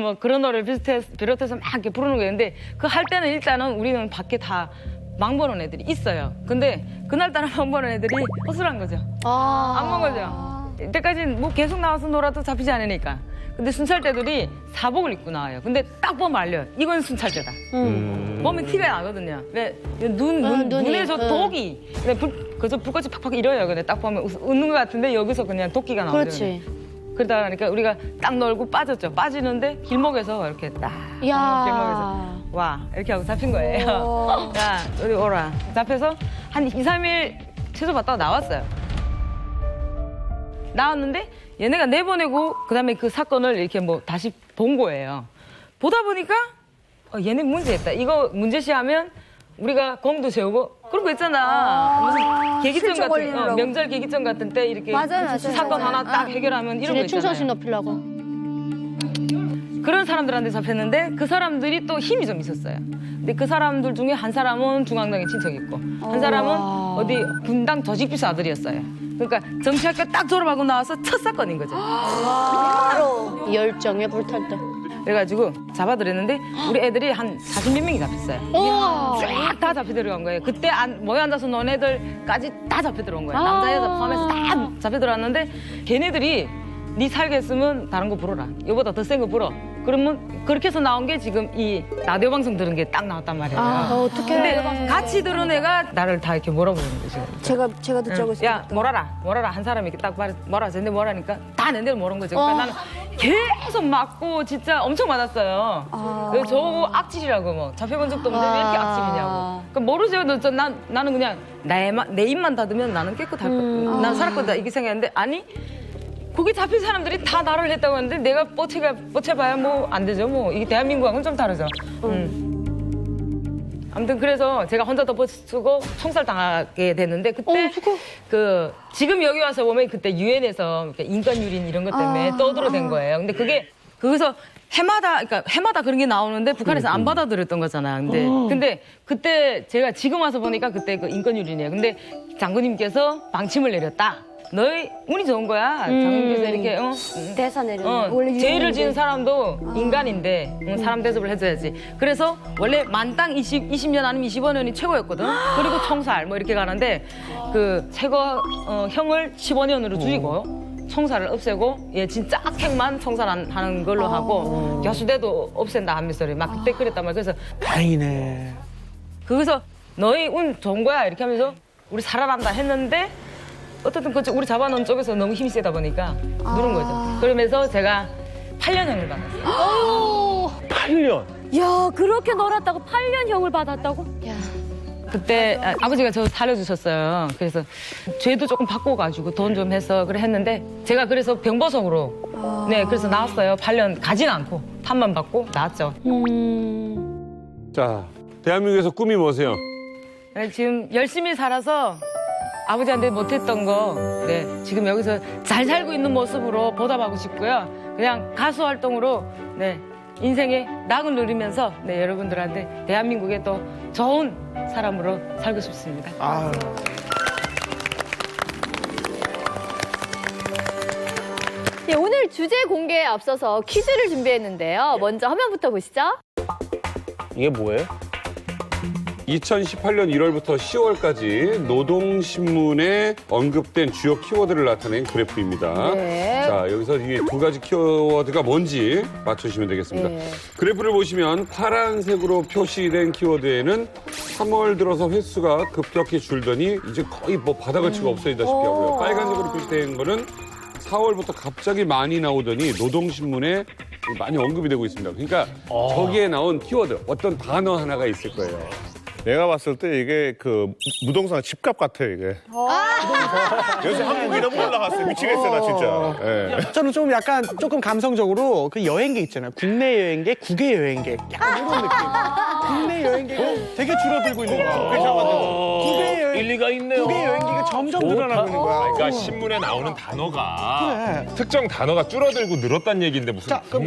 뭐 그런 노래를 비롯해서 막 이렇게 부르는 거예요. 근데 그 할 때는 일단은 우리는 밖에 다 망 보는 애들이 있어요. 근데 그날따라 망 보는 애들이 허술한 거죠. 안 본 거죠. 이때까지는 뭐 계속 나와서 놀아도 잡히지 않으니까. 근데 순찰대들이 사복을 입고 나와요. 근데 딱 보면 알려요. 이건 순찰대다. 보면 티가 나거든요. 왜 눈에서 독이 그래서 불꽃이 팍팍 일어요. 근데 딱 보면 웃는 것 같은데 여기서 그냥 도끼가 나오죠. 그렇지. 그러다 보니까 우리가 딱 놀고 빠졌죠. 빠지는데 길목에서 이렇게 딱 야. 길목에서 와 이렇게 하고 잡힌 거예요. 야 우리 오라. 잡혀서 한 2, 3일 최소 봤다가 나왔어요. 나왔는데 얘네가 내보내고 그다음에 그 사건을 이렇게 뭐 다시 본 거예요. 보다 보니까 얘네 문제였다. 이거 문제시하면 우리가 공도 세우고 그런 거 있잖아. 무슨 계기점 같은 명절 계기점 같은 때 이렇게 사건 하나 딱 해결하면 이런 거 있잖아요. 충성심 높이려고. 그런 사람들한테 잡혔는데 그 사람들이 또 힘이 좀 있었어요. 근데 그 사람들 중에 한 사람은 중앙당에 친척이 있고 한 사람은 어디 분당 조직비서 아들이었어요. 그러니까 정치학교 딱 졸업하고 나와서 첫 사건인 거죠. 열정에 불탈 때. 그래가지고 잡아들였는데 우리 애들이 한 40몇 명이 잡혔어요. 쫙 다 잡혀 들어간 거예요. 그때 모여 앉아서 논 애들까지 다 잡혀 들어온 거예요. 남자 여자 포함해서 다 잡혀 들어왔는데 걔네들이 네 살겠으면 다른 거 불어라. 이거보다 더 센 거 불어. 그러면 그렇게 해서 나온 게 지금 이 라디오 방송 들은 게 딱 나왔단 말이에요. 어떡해. 근데 같이 들은 애가 나를 다 이렇게 몰아보는 거죠. 제가 듣자고 했어요. 야, 몰아라. 한 사람이 이렇게 딱 몰아. 쟤네 뭐라니까 다 내 대로 모른 거죠. 그러니까 나는 계속 맞고 진짜 엄청 맞았어요. 그래서 저 악질이라고 뭐 잡혀본 적도 없는데 왜 이렇게 악질이냐고. 그러니까 모르죠. 나는 그냥 내 입만 닫으면 나는 깨끗할 거야. 난 살았거든. 이렇게 생각했는데 아니 거기 잡힌 사람들이 다 나를 했다고 하는데 내가 뻗쳐봐야 뭐 안 되죠. 뭐 이게 대한민국하고는 좀 다르죠. 아무튼 그래서 제가 혼자 덮어쓰고 총살 당하게 됐는데 그때 그 지금 여기 와서 보면 그때 유엔에서 인권유린 이런 것 때문에 떠들어댄 거예요. 근데 그게 거기서 해마다 그런 게 나오는데 북한에서 안 받아들였던 거잖아. 근데 그때 제가 지금 와서 보니까 그때 그 인권유린이에요. 근데 장군님께서 방침을 내렸다. 너희 운이 좋은 거야. 장군님께서 이렇게 대사 내렸네. 죄를 지은 사람도 인간인데 사람 대접을 해줘야지. 그래서 원래 만땅 20년 아니면 25년이 최고였거든. 그리고 총살 뭐 이렇게 가는데 그 최고 형을 15년으로 줄이고 총살을 없애고 진짜 악행만 총살하는 걸로 하고 교수대도 없앤다 하면서 막 그때 그랬단 말이야. 그래서 다행이네. 거기서 너희 운 좋은 거야 이렇게 하면서 우리 살아난다 했는데 어쨌든 우리 잡아놓은 쪽에서 너무 힘이 세다 보니까 누른 거죠. 그러면서 제가 8년형을 받았어요. 8년? 야, 그렇게 놀았다고 8년형을 받았다고? 그때 아버지가 저 살려주셨어요. 그래서 죄도 조금 바꿔가지고 돈 좀 해서 했는데 제가 그래서 병보석으로 그래서 나왔어요. 8년 가진 않고 판만 받고 나왔죠. 자, 대한민국에서 꿈이 뭐세요? 지금 열심히 살아서 아버지한테 못했던 거 지금 여기서 잘 살고 있는 모습으로 보답하고 싶고요. 그냥 가수 활동으로 인생의 낙을 누리면서 여러분들한테 대한민국의 또 좋은 사람으로 살고 싶습니다. 오늘 주제 공개에 앞서서 퀴즈를 준비했는데요. 먼저 화면부터 보시죠. 이게 뭐예요? 2018년 1월부터 10월까지 노동신문에 언급된 주요 키워드를 나타낸 그래프입니다. 자, 여기서 이 두 가지 키워드가 뭔지 맞춰주시면 되겠습니다. 그래프를 보시면 파란색으로 표시된 키워드에는 3월 들어서 횟수가 급격히 줄더니 이제 거의 뭐 바닥을 치고 없어지다시피 하고요. 빨간색으로 표시된 거는 4월부터 갑자기 많이 나오더니 노동신문에 많이 언급이 되고 있습니다. 그러니까 저기에 나온 키워드, 어떤 단어 하나가 있을 거예요. 내가 봤을 때 이게 그 무동산 집값 같아 이게. 요새 한국이 너무 올라갔어요. 미치겠어 나 진짜. 저는 좀 약간 조금 감성적으로 그 여행계 있잖아요. 국내 여행계, 국외 여행계. 약간 이런 느낌. 국내 여행계가 되게 줄어들고 있는 거야. 국외 여행, 일리가 있네요. 국외 여행계가 점점 늘어나고 있는 거야. 그러니까 신문에 나오는 단어가 특정 단어가 줄어들고 늘었다는 얘기인데 무슨 자, 그럼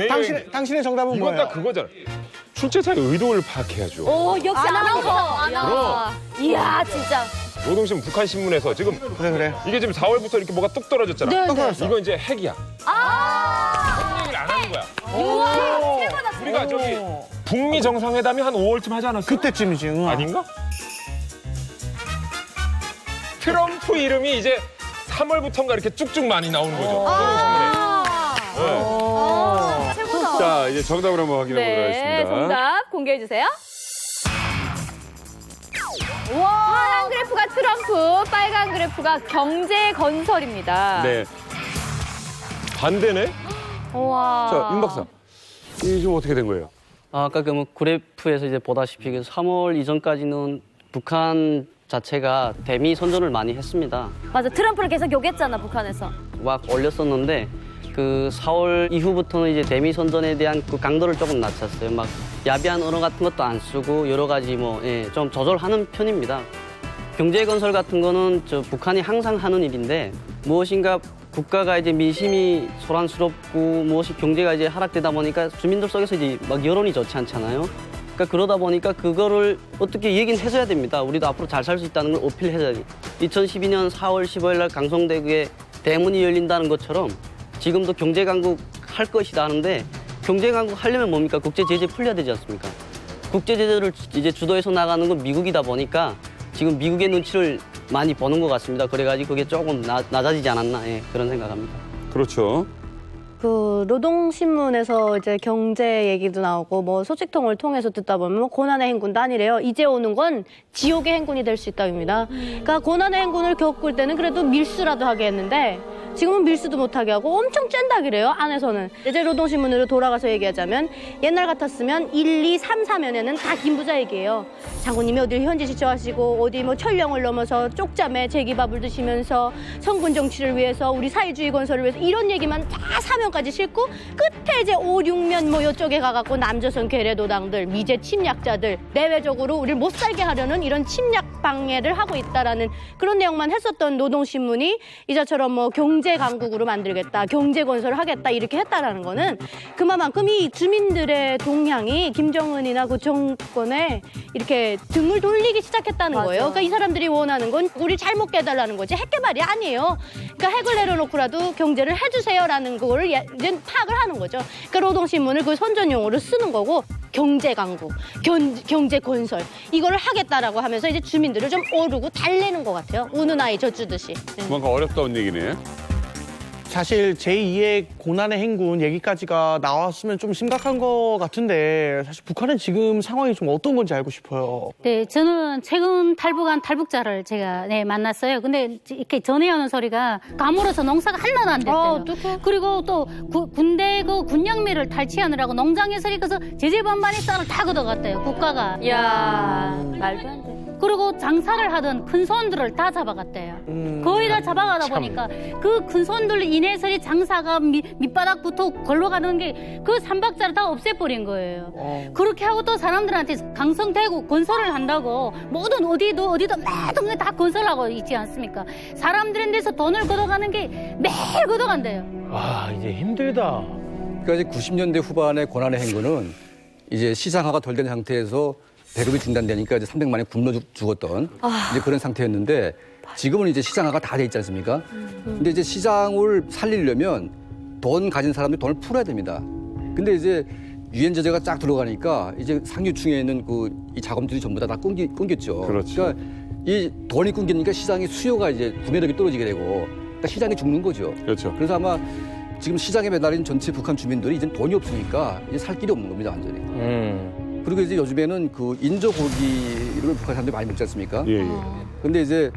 당신의 정답은 이건 뭐예요? 딱 그거잖아. 출제자의 의도를 파악해야죠. 역시 아나운서. 그럼. 이야, 진짜. 노동신문 북한 신문에서 지금 그래. 이게 지금 4월부터 이렇게 뭐가 뚝 떨어졌잖아. 네, 네. 떨어졌어. 이거 이제 핵이야. 형 얘기를 안 하는 거야. 우와, 최고다. 우리가 저기 북미 정상회담이 한 5월쯤 하지 않았어? 그때쯤이지. 응. 아닌가? 트럼프 이름이 이제 3월부터인가 이렇게 쭉쭉 많이 나오는 거죠. 노동신문에. 네. 최고다. 자, 이제 정답을 한번 확인해 보도록 네, 하겠습니다. 정답 공개해 주세요. 와, 파란 그래프가 트럼프, 빨간 그래프가 경제 건설입니다. 네. 반대네? 와. 자, 윤 박사. 이게 좀 어떻게 된 거예요? 아까 그 뭐 그래프에서 이제 보다시피 그 3월 이전까지는 북한 자체가 대미 선전을 많이 했습니다. 맞아, 트럼프를 계속 욕했잖아, 북한에서. 막 올렸었는데 그 4월 이후부터는 이제 대미 선전에 대한 그 강도를 조금 낮췄어요. 막 야비한 언어 같은 것도 안 쓰고 여러 가지 뭐 좀 조절하는 편입니다. 경제 건설 같은 거는 저 북한이 항상 하는 일인데 무엇인가 국가가 이제 민심이 소란스럽고 무엇이 경제가 이제 하락되다 보니까 주민들 속에서 이제 막 여론이 좋지 않잖아요. 그러니까 그러다 보니까 그거를 어떻게 얘기는 해줘야 됩니다. 우리도 앞으로 잘 살 수 있다는 걸 어필해야 돼. 2012년 4월 15일 날 강성대교에 대문이 열린다는 것처럼 지금도 경제 강국 할 것이다 하는데 경제 강국 하려면 뭡니까? 국제 제재 풀려야 되지 않습니까? 국제 제재를 이제 주도해서 나가는 건 미국이다 보니까 지금 미국의 눈치를 많이 보는 것 같습니다. 그래가지고 그게 조금 낮아지지 않았나 그런 생각합니다. 그렇죠. 그 노동신문에서 이제 경제 얘기도 나오고 뭐 소식통을 통해서 듣다 보면 뭐 고난의 행군도 아니래요. 이제 오는 건 지옥의 행군이 될 수 있다입니다. 그러니까 고난의 행군을 겪을 때는 그래도 밀수라도 하게 했는데 지금은 밀수도 못하게 하고 엄청 짠다 그래요. 안에서는. 이제 노동신문으로 돌아가서 얘기하자면 옛날 같았으면 1, 2, 3, 4면에는 다 김부자 얘기예요. 장군님이 어딜 현지 지쳐하시고 어디 뭐 천령을 넘어서 쪽잠에 제기밥을 드시면서 성군 정치를 위해서 우리 사회주의 건설을 위해서 이런 얘기만 다 4면까지 싣고 끝에 이제 5, 6면 뭐 이쪽에 가갖고 남조선 괴뢰도당들, 미제 침략자들 내외적으로 우리를 못 살게 하려는 이런 침략 방해를 하고 있다라는 그런 내용만 했었던 노동신문이 이자처럼 뭐 경제 강국으로 만들겠다, 경제 건설을 하겠다 이렇게 했다라는 거는 그만큼 이 주민들의 동향이 김정은이나 그 정권에 이렇게 등을 돌리기 시작했다는 거예요. 그러니까 이 사람들이 원하는 건 우리 잘 먹게 해달라는 거지 핵개발이 아니에요. 그러니까 핵을 내려놓고라도 경제를 해주세요라는 거를 이제 파악을 하는 거죠. 그러니까 노동신문을 그 선전용어로 쓰는 거고 경제 강국, 경제 건설 이걸 하겠다라고 하면서 이제 주민들을 좀 오르고 달래는 것 같아요. 우는 아이 젖주듯이. 그만큼 어렵다는 얘기네. 사실 제2의 고난의 행군 얘기까지가 나왔으면 좀 심각한 것 같은데 사실 북한은 지금 상황이 좀 어떤 건지 알고 싶어요. 네, 저는 최근 탈북한 탈북자를 제가 만났어요. 근데 이렇게 전해오는 소리가 가물어서 농사가 하나도 안 됐대요. 그리고 또 군대 그 군량미를 탈취하느라고 농장에서 이렇게 제재반반의 쌀을 다 걷어갔대요. 국가가. 이야, 말도 안 돼. 그리고 장사를 하던 큰 손들을 다 잡아갔대요. 거의 다 잡아가다 보니까 그 큰 손들 인해서 장사가 밑바닥부터 걸러가는 게 그 삼박자를 다 없애버린 거예요. 그렇게 하고 또 사람들한테 강성대고 건설을 한다고 모든 어디도 매 동네 다 건설하고 있지 않습니까? 사람들한테서 돈을 걷어가는 게 매일 걷어간대요. 와, 이제 힘들다. 그러니까 이제 90년대 후반의 고난의 행군은 이제 시장화가 덜 된 상태에서 배급이 중단되니까 이제 300만이 굶어 죽었던 이제 그런 상태였는데 지금은 이제 시장화가 다 돼 있지 않습니까? 근데 이제 시장을 살리려면 돈 가진 사람들이 돈을 풀어야 됩니다. 근데 이제 유엔 제재가 쫙 들어가니까 이제 상류층에 있는 이 자금들이 전부 다 끊겼죠. 그렇죠. 그러니까 이 돈이 끊기니까 시장의 수요가 이제 구매력이 떨어지게 되고 그러니까 시장이 죽는 거죠. 그렇죠. 그래서 아마 지금 시장에 매달린 전체 북한 주민들이 이제 돈이 없으니까 이제 살 길이 없는 겁니다, 완전히. 그리고 이제 요즘에는 그 인조 고기를 북한 사람들이 많이 먹지 않습니까? 예, 예. 근데 이제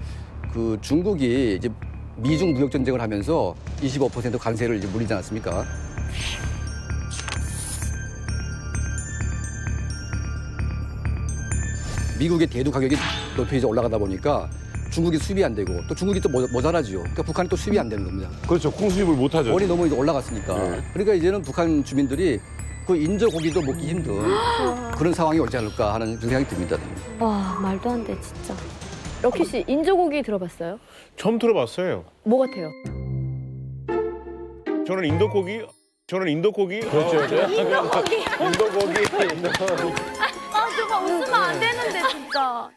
그 중국이 이제 미중 무역 전쟁을 하면서 25% 관세를 이제 물리지 않았습니까? 미국의 대두 가격이 높이 이제 올라가다 보니까 중국이 수입이 안 되고 또 중국이 또 모자라지요. 그러니까 북한이 또 수입이 안 되는 겁니다. 그렇죠. 콩 수입을 못 하죠. 원이 너무 이제 올라갔으니까. 네. 그러니까 이제는 북한 주민들이 그 인조 고기도 먹기 힘든 그런 상황이 오지 않을까 하는 그런 생각이 듭니다. 와, 말도 안 돼, 진짜. 럭키 씨, 인조고기 들어봤어요? 처음 들어봤어요. 뭐 같아요? 저는 인도고기. 그렇죠. 인도고기. 인도고기. 아, 정말 웃으면 안 되는데 진짜.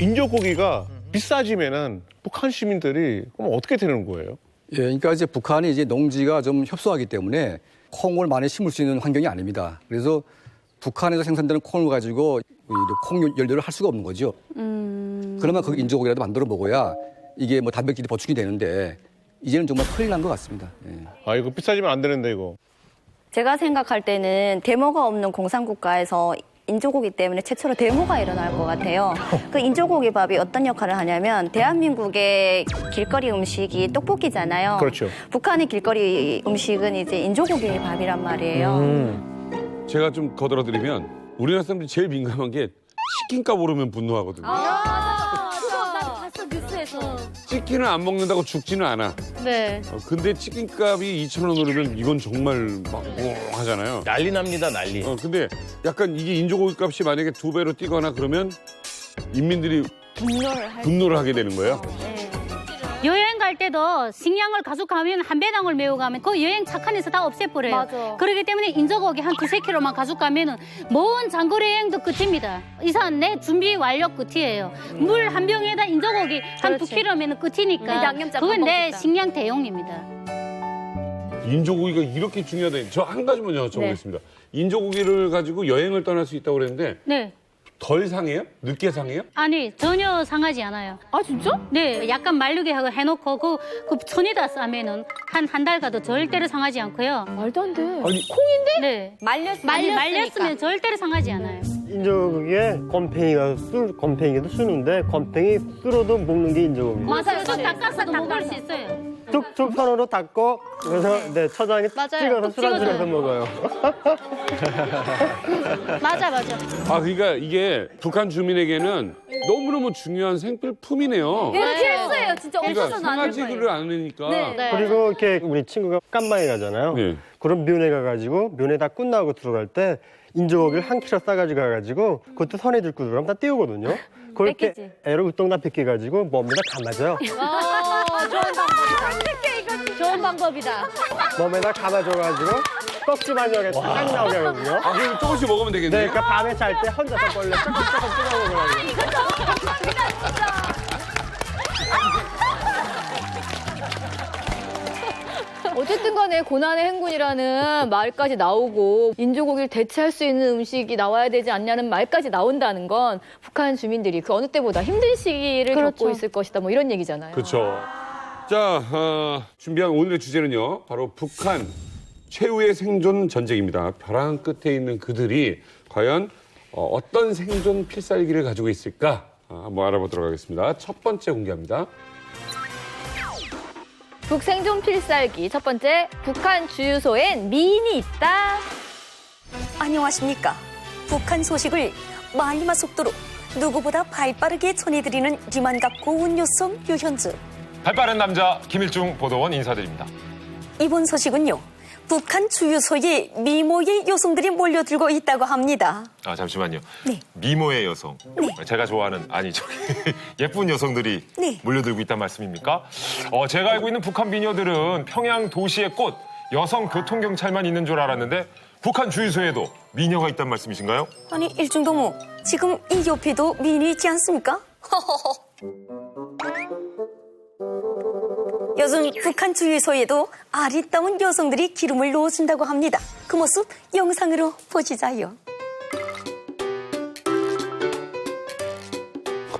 인조고기가 비싸지면은 북한 시민들이 그럼 어떻게 되는 거예요? 예, 그러니까 이제 북한이 이제 농지가 좀 협소하기 때문에 콩을 많이 심을 수 있는 환경이 아닙니다. 그래서 북한에서 생산되는 콩을 가지고 콩 연료를 할 수가 없는 거죠. 그러면 그 인조고기라도 만들어 먹어야 이게 뭐 단백질이 보충이 되는데 이제는 정말 큰일 난 것 같습니다. 예. 아, 이거 비싸지면 안 되는데 이거. 제가 생각할 때는 데모가 없는 공산국가에서 인조고기 때문에 최초로 데모가 일어날 것 같아요. 그 인조고기 밥이 어떤 역할을 하냐면 대한민국의 길거리 음식이 떡볶이잖아요. 그렇죠. 북한의 길거리 음식은 이제 인조고기 밥이란 말이에요. 제가 좀 거들어드리면 우리나라 사람들이 제일 민감한 게 치킨값 오르면 분노하거든요. 나도 봤어 뉴스에서. 치킨을 안 먹는다고 죽지는 않아. 네. 근데 치킨값이 2,000원 오르면 이건 정말 막 하잖아요. 난리 납니다, 난리. 근데 약간 이게 인조고기 값이 만약에 2배로 뛰거나 그러면 인민들이 분노를 하게 되는 거예요. 여행 갈 때도 식량을 가져가면 한 배당을 메고 가면 그 여행 착한에서 다 없애버려요. 맞아. 그렇기 때문에 인조고기 한 2-3kg만 가져가면은 먼 장거리 여행도 끝입니다. 이상 내 준비 완료 끝이에요. 물 한 병에다 인조고기 한 2kg면 끝이니까 양념장 그건 한 내 번 식량 대용입니다. 인조고기가 이렇게 중요하다. 저 한 가지만 여쭤보겠습니다. 인조고기를 가지고 여행을 떠날 수 있다고 그랬는데 네. 덜 상해요? 늦게 상해요? 아니 전혀 상하지 않아요. 아 진짜? 네, 약간 말르게 하고 해놓고 그 천에다 싸면은 한 달 가도 절대로 상하지 않고요. 말도 안 돼. 아니, 콩인데? 네, 말렸으니까. 말렸으면 절대로 상하지 않아요. 인조고기에 곰팽이도 쓰는데 곰팽이 쓸어도 먹는 게 인조고기. 맞아요, 저 닦아서도 먹을 수 있어요. 툭툭 선으로 닦고 그래서 네 처장에 찍어서 술안주해서 먹어요. 맞아. 아, 그러니까 이게 북한 주민에게는 너무너무 중요한 생필품이네요. 네, 필수예요. 진짜 그러니까 없어서는 안 될 거예요. 생활지를 않으니까. 네. 그리고 이렇게 우리 친구가 깜방에 가잖아요. 네. 그럼 면회 가가지고 면회 다 끝나고 들어갈 때 인조고기를 1kg 싸가지고 가가지고 그것도 선에 들고 들어가면 다 띄우거든요. 그렇게 뺏기지. 애로 우동 다 벗겨가지고 몸에다 감아줘요. 좋은 방법이다. 몸에다 감아줘가지고 꺽지마녀가 딱 나오게 하거든요. 아, 그럼 조금씩 먹으면 네, 되겠네요. 그러니까 밤에 잘 때 혼자서 몰래 조금 찍어 먹어요. 어쨌든 간에 고난의 행군이라는 말까지 나오고 인조고기를 대체할 수 있는 음식이 나와야 되지 않냐는 말까지 나온다는 건 북한 주민들이 그 어느 때보다 힘든 시기를 겪고 있을 것이다 뭐 이런 얘기잖아요. 그렇죠. 자, 준비한 오늘의 주제는요. 바로 북한 최후의 생존 전쟁입니다. 벼랑 끝에 있는 그들이 과연 어떤 생존 필살기를 가지고 있을까? 한번 알아보도록 하겠습니다. 첫 번째 공개합니다. 북생존 필살기 첫 번째, 북한 주유소엔 미인이 있다. 안녕하십니까. 북한 소식을 말리마 속도로 누구보다 발빠르게 전해드리는 리만갑 고운 요성 유현주. 발빠른 남자 김일중 보도원 인사드립니다. 이번 소식은요. 북한 주유소에 미모의 여성들이 몰려들고 있다고 합니다. 아, 잠시만요. 네. 미모의 여성. 제가 좋아하는, 예쁜 여성들이 네. 몰려들고 있단 말씀입니까? 제가 알고 있는 북한 미녀들은 평양 도시의 꽃, 여성 교통경찰만 있는 줄 알았는데 북한 주유소에도 미녀가 있단 말씀이신가요? 아니 일중동무 지금 이 옆에도 미인이 있지 않습니까? 요즘 북한 주유소에도 아리따운 여성들이 기름을 넣어준다고 합니다. 그 모습 영상으로 보시자요.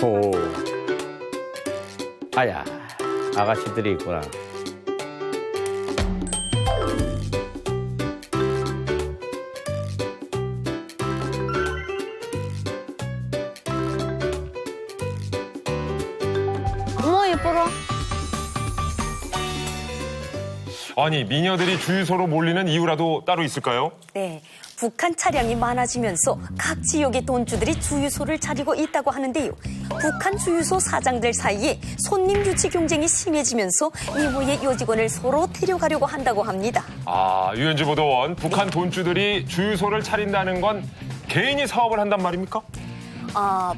오. 아야, 아가씨들이 있구나. 어머 예뻐라. 아니, 미녀들이 주유소로 몰리는 이유라도 따로 있을까요? 네, 북한 차량이 많아지면서 각 지역의 돈주들이 주유소를 차리고 있다고 하는데요. 북한 주유소 사장들 사이에 손님 유치 경쟁이 심해지면서 미모의 여직원을 서로 데려가려고 한다고 합니다. 아, 유현주 보도원, 북한 돈주들이 주유소를 차린다는 건 개인이 사업을 한단 말입니까?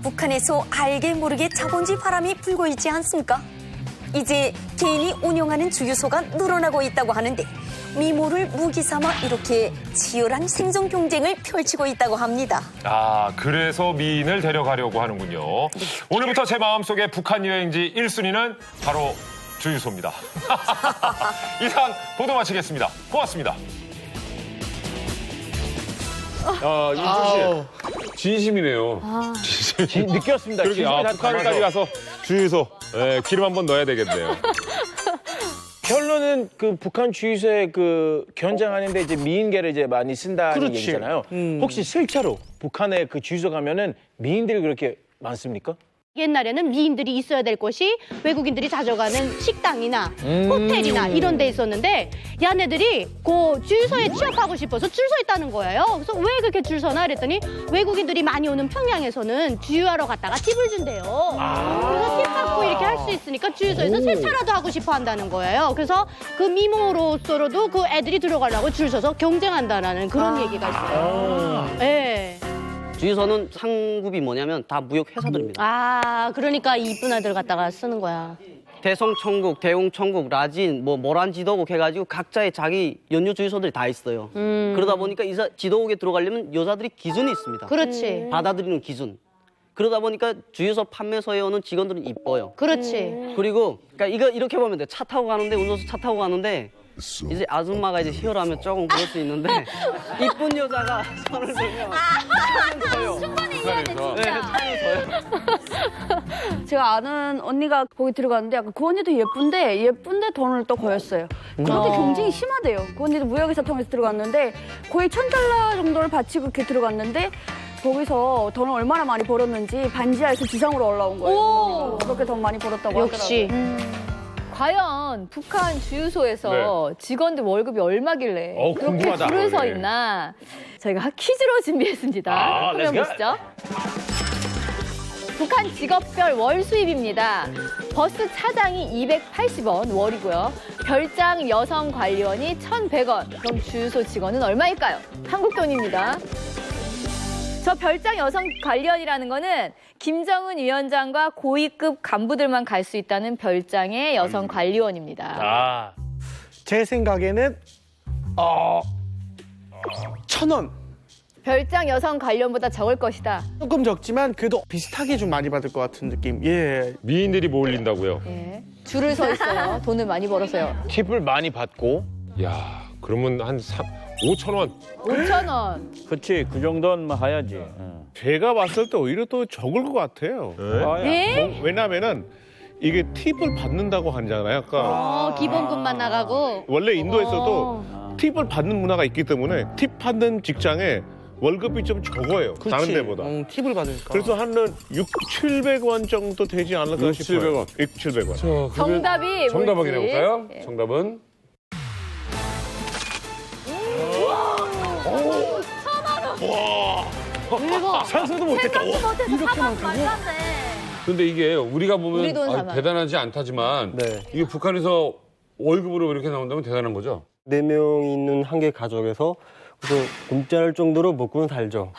북한에서 알게 모르게 자본주의 바람이 불고 있지 않습니까? 이제 개인이 운영하는 주유소가 늘어나고 있다고 하는데 미모를 무기 삼아 이렇게 치열한 생존 경쟁을 펼치고 있다고 합니다. 아, 그래서 미인을 데려가려고 하는군요. 오늘부터 제 마음속에 북한 여행지 1순위는 바로 주유소입니다. 이상 보도 마치겠습니다. 고맙습니다. 아, 윤수 씨. 진심이네요. 느꼈습니다. 그러게, 북한까지 가서 주유소 기름 한번 넣어야 되겠네요. 결론은 그 북한 주유소에 그 견장하는데 이제 미인계를 이제 많이 쓴다는 그렇지. 얘기잖아요. 혹시 실제로 북한에 그 주유소 가면은 미인들이 그렇게 많습니까? 옛날에는 미인들이 있어야 될 곳이 외국인들이 자주 가는 식당이나 호텔이나 이런 데 있었는데 얘네들이 그 주유소에 취업하고 싶어서 줄 서 있다는 거예요. 그래서 왜 그렇게 줄 서나 그랬더니 외국인들이 많이 오는 평양에서는 주유하러 갔다가 팁을 준대요. 그래서 팁 받고 이렇게 할 수 있으니까 주유소에서 세차라도 하고 싶어 한다는 거예요. 그래서 그 미모로서로도 그 애들이 들어가려고 줄 서서 경쟁한다라는 그런 얘기가 있어요. 네. 주유소는 상급이 뭐냐면 다 무역 회사들입니다. 아, 그러니까 이쁜 아들 갖다가 쓰는 거야. 대성천국, 대웅천국, 라진, 뭐 모란지도국 해가지고 각자의 자기 연료 주유소들이 다 있어요. 그러다 보니까 이 지도국에 들어가려면 여자들이 기준이 있습니다. 그렇지. 받아들이는 기준. 그러다 보니까 주유소 판매소에 오는 직원들은 이뻐요. 그렇지. 그리고 그러니까 이거 이렇게 보면 돼. 차 타고 가는데 운전수 차 타고 가는데 이제 아줌마가 이제 희열하면 조금 그럴 수 있는데 이쁜 여자가 손을 들면 차는 서요. 충분히 이해돼 진짜. 네, 차는 서요. 제가 아는 언니가 거기 들어갔는데 약간 그 언니도 예쁜데 돈을 또 거였어요. 그런데 경쟁이 심하대요. 그 언니도 무역회사 통해서 들어갔는데 거의 $1,000 정도를 바치고 이렇게 들어갔는데 거기서 돈을 얼마나 많이 벌었는지 반지하에서 지상으로 올라온 거예요. 오! 그렇게 돈 많이 벌었다고 역시. 하더라고요. 과연 북한 주유소에서 직원들 월급이 얼마길래 그렇게 궁금하다. 줄을 서 네. 있나 저희가 퀴즈로 준비했습니다. 한번 let's 보시죠. 북한 직업별 월 수입입니다. 버스 차장이 280원 월이고요. 별장 여성 관리원이 1,100원. 그럼 주유소 직원은 얼마일까요? 한국 돈입니다. 저 별장 여성 관리원이라는 거는 김정은 위원장과 고위급 간부들만 갈 수 있다는 별장의 여성 관리원입니다. 제 생각에는 1,000원. 별장 여성 관리원보다 적을 것이다. 조금 적지만 그래도 비슷하게 좀 많이 받을 것 같은 느낌. 예. 미인들이 몰린다고요? 예. 줄을 서 있어요. 돈을 많이 벌어서요. 팁을 많이 받고. 야, 그러면 한 5,000원. 5,000원. 그치, 그 정도는 해야지. 제가 봤을 때 오히려 더 적을 것 같아요. 네? 왜냐면은 이게 팁을 받는다고 하잖아요. 아까 기본급만 나가고. 원래 인도에서도 팁을 받는 문화가 있기 때문에 팁 받는 직장에 월급이 좀 적어요. 다른 데보다. 팁을 받으니까. 그래서 한 700원 정도 되지 않을까 600, 싶어요. 700원. 700원. 정답이 정답 뭘지. 확인해볼까요? 예. 정답은? 대박. 상상도 못했다. 이렇게 많다고? 근데 이게 우리가 우리 보면 돈 사만. 대단하지 않다지만 네. 이게 북한에서 월급으로 이렇게 나온다면 대단한 거죠? 4명이 있는 한 개 가족에서 그래서 공짜를 정도로 먹고는 살죠.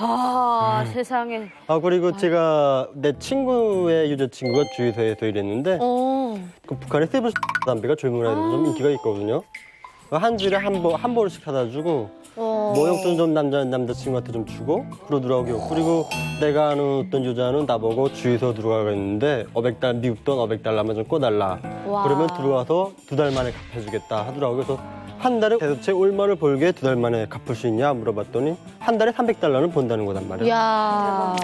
세상에. 그리고 제가 내 친구의 여자친구가 주유소에서 일했는데 그 북한의 세부 담배가 젊은 아이들 좀 인기가 있거든요. 한 주에 한 벌씩 사다 주고 모욕돈 좀 남자친구한테 좀 주고 그러더라고요. 그리고 내가 아는 어떤 여자는 나보고 주유소 들어가겠는데 미국 돈 500달러만 좀 꺼달라. 그러면 들어가서 2달 만에 갚아주겠다 하더라고요. 그래서 한 달에 대체 얼마를 벌게 2달 만에 갚을 수 있냐 물어봤더니 한 달에 300달러는 번다는 거단 말이에요. 야.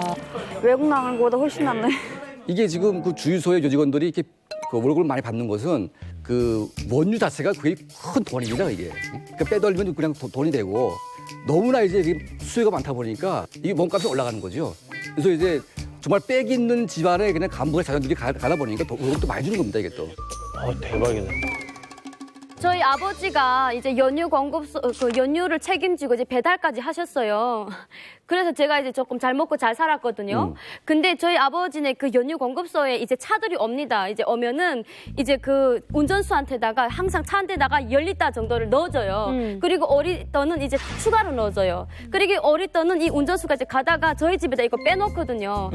외국 나간 거보다 훨씬 낫네. 이게 지금 그 주유소의 여직원들이 이렇게 그 월급을 많이 받는 것은 그 원유 자체가 거의 큰 돈입니다, 이게. 그러니까 빼돌리면 그냥 돈이 되고 너무나 이제 이게 수요가 많다 보니까 이게 몸값이 올라가는 거죠. 그래서 이제 정말 빽 있는 집안에 그냥 간부가 자녀들이 가다 보니까 월급도 많이 주는 겁니다, 이게 또. 대박이네. 저희 아버지가 이제 연유 공급, 그 연유를 책임지고 이제 배달까지 하셨어요. 그래서 제가 이제 조금 잘 먹고 잘 살았거든요. 근데 저희 아버지네 그 연유 공급소에 이제 차들이 옵니다. 이제 오면은 이제 그 운전수한테다가 항상 차 한 대다가 10리터 정도를 넣어줘요. 그리고 어리떠는 이제 추가로 넣어줘요. 그리고 어리떠는 이 운전수가 이제 가다가 저희 집에다 이거 빼놓거든요.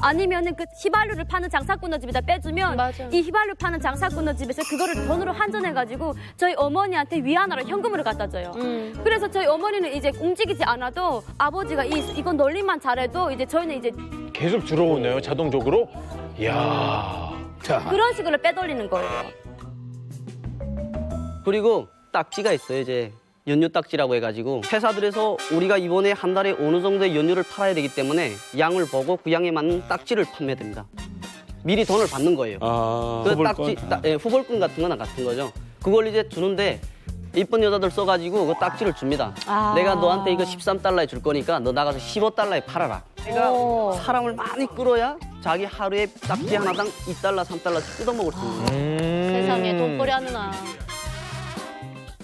아니면은 그 휘발유를 파는 장사꾼의 집에다 빼주면 이 휘발유 파는 장사꾼의 집에서 그거를 돈으로 환전해가지고 저희 어머니한테 위안화로 현금으로 갖다 줘요. 그래서 저희 어머니는 이제 움직이지 않아도 아버지가 이건 논리만 잘해도 이제 저희는 이제 계속 들어오네요, 자동적으로. 이야. 자. 그런 식으로 빼돌리는 거예요. 그리고 딱지가 있어요. 이제 연료 딱지라고 해가지고 회사들에서 우리가 이번에 한 달에 어느 정도의 연료를 팔아야 되기 때문에 양을 보고 그 양에 맞는 딱지를 판매됩니다. 미리 돈을 받는 거예요. 그 후볼권? 딱지, 후볼권 같은 거나 같은 거죠. 그걸 이제 주는데 이쁜 여자들 써가지고 그 딱지를 줍니다. 내가 너한테 이거 13달러에 줄 거니까 너 나가서 15달러에 팔아라. 내가 사람을 많이 끌어야 자기 하루에 딱지 하나당 2달러, 3달러씩 뜯어먹을 수 있는 거예요. 세상에 돈벌이 하느나.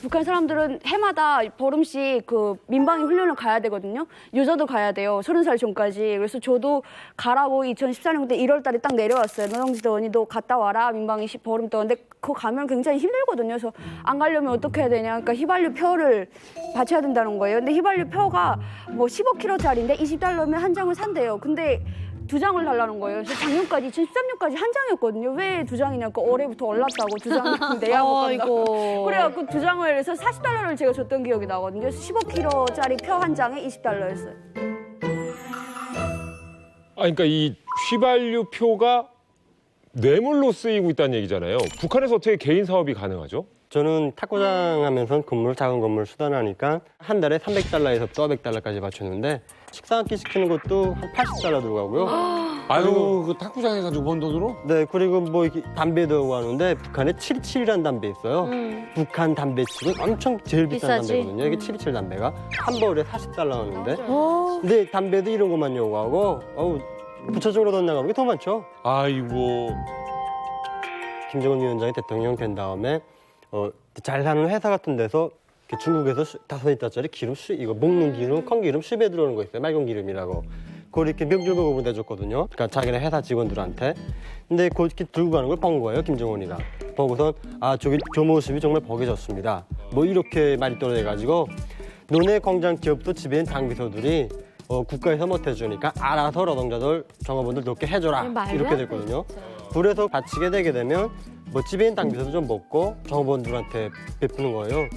북한 사람들은 해마다 보름씩 그 민방위 훈련을 가야 되거든요. 유저도 가야 돼요. 30살 전까지. 그래서 저도 가라고 2014년도 1월 달에 딱 내려왔어요. 노동지대 언니도 갔다 와라. 민방위 보름 동안. 근데 그거 가면 굉장히 힘들거든요. 그래서 안 가려면 어떻게 해야 되냐. 그러니까 휘발유 표를 바쳐야 된다는 거예요. 근데 휘발유 표가 뭐 15kg짜리인데 20달러면 한 장을 산대요. 근데 2장을 달라는 거예요. 그래서 작년까지 2013년까지 한 장이었거든요. 왜 2장이냐고 올해부터 올랐다고 2장 내야 못한다고. 그래갖고 2장을 해서 40달러를 제가 줬던 기억이 나거든요. 그래서 15kg짜리 표 한 장에 20달러였어요. 그러니까 이 휘발유 표가 뇌물로 쓰이고 있다는 얘기잖아요. 북한에서 어떻게 개인 사업이 가능하죠? 저는 탁구장 하면서 작은 건물 수단하니까 한 달에 300달러에서 400달러까지 맞췄는데 식사 한 끼 시키는 것도 한 80달러 들어가고요. 아유, 그 탁구장 해가지고 번 돈으로? 네, 그리고 뭐 이렇게 담배도 하고 하는데 북한에 77이라는 담배 있어요. 북한 담배 치고 엄청 제일 비싼 비싸지? 담배거든요. 이게 77 담배가 한 벌에 40달러 하는데. 근데 담배도 이런 것만 요구하고 부처적으로 돈 나가는 게 더 많죠. 아이고. 김정은 위원장이 대통령 된 다음에 잘 사는 회사 같은 데서 중국에서 5리터짜리 기름 이거 먹는 기름, 콩기름 10에 들어오는 거 있어요. 맑은 기름이라고. 그걸 이렇게 명절보고 내줬거든요. 그러니까 자기네 회사 직원들한테. 근데 그걸 이렇게 들고 가는 걸 본 거예요, 김정은이가. 보고선 저기 저 모습이 정말 보기 좋습니다. 뭐 이렇게 말이 떨어져가지고 논의 공장 기업도 지배인 당비서들이 국가에서 못 해주니까 알아서 노동자들, 종업원들 높게 해줘라. 이렇게 됐거든요. 그래서 다치게 되게 되면 뭐 지배인 당비서도 좀 먹고 종업원들한테 베푸는 거예요.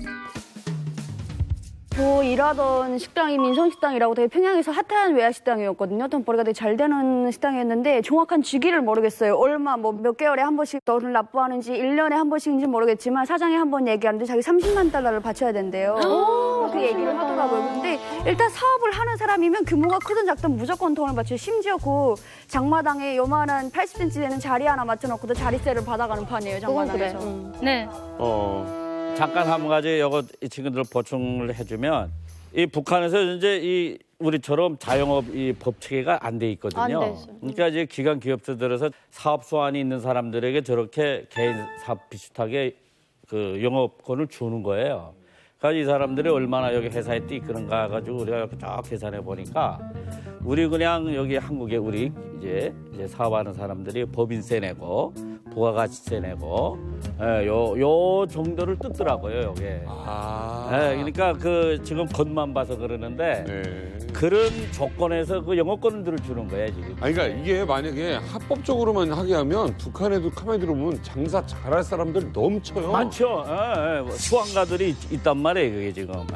저 일하던 식당이 민성식당이라고 되게 평양에서 핫한 외화식당이었거든요. 돈벌이가 되게 잘 되는 식당이었는데 정확한 주기를 모르겠어요. 얼마 몇 개월에 한 번씩 돈을 납부하는지 1년에 한 번씩인지 모르겠지만 사장이 한 번 얘기하는데 자기 30만 달러를 바쳐야 된대요. 그 얘기를 하더라고요. 근데 일단 사업을 하는 사람이면 규모가 크든 작든 무조건 돈을 바쳐요. 심지어 그 장마당에 요만한 80cm 되는 자리 하나 맞춰놓고도 자리세를 받아가는 판이에요. 장마당에서. 네. 잠깐 한 가지 이거 이 친구들 보충을 해주면 이 북한에서 이제 이 우리처럼 자영업 이 법 체계가 안 돼 있거든요. 안 되죠. 그러니까 이제 기관 기업체들에서 사업 소환이 있는 사람들에게 저렇게 개인 사업 비슷하게 그 영업권을 주는 거예요. 그러니까 이 사람들이 얼마나 여기 회사에 뛰그런가 가지고 우리가 이렇게 쫙 계산해 보니까 우리 그냥 여기 한국에 우리 이제 사업하는 사람들이 법인세 내고 부가가치세 내고 요 정도를 뜯더라고요, 여기. 그러니까 그 지금 겉만 봐서 그러는데 그런 조건에서 그 영업권들을 주는 거예요, 지금. 그러니까 이게 만약에 합법적으로만 하게 하면 북한에도 가만히 들어보면 장사 잘할 사람들 넘쳐요. 많죠. 수강가들이 있단 말이에요, 그게 지금.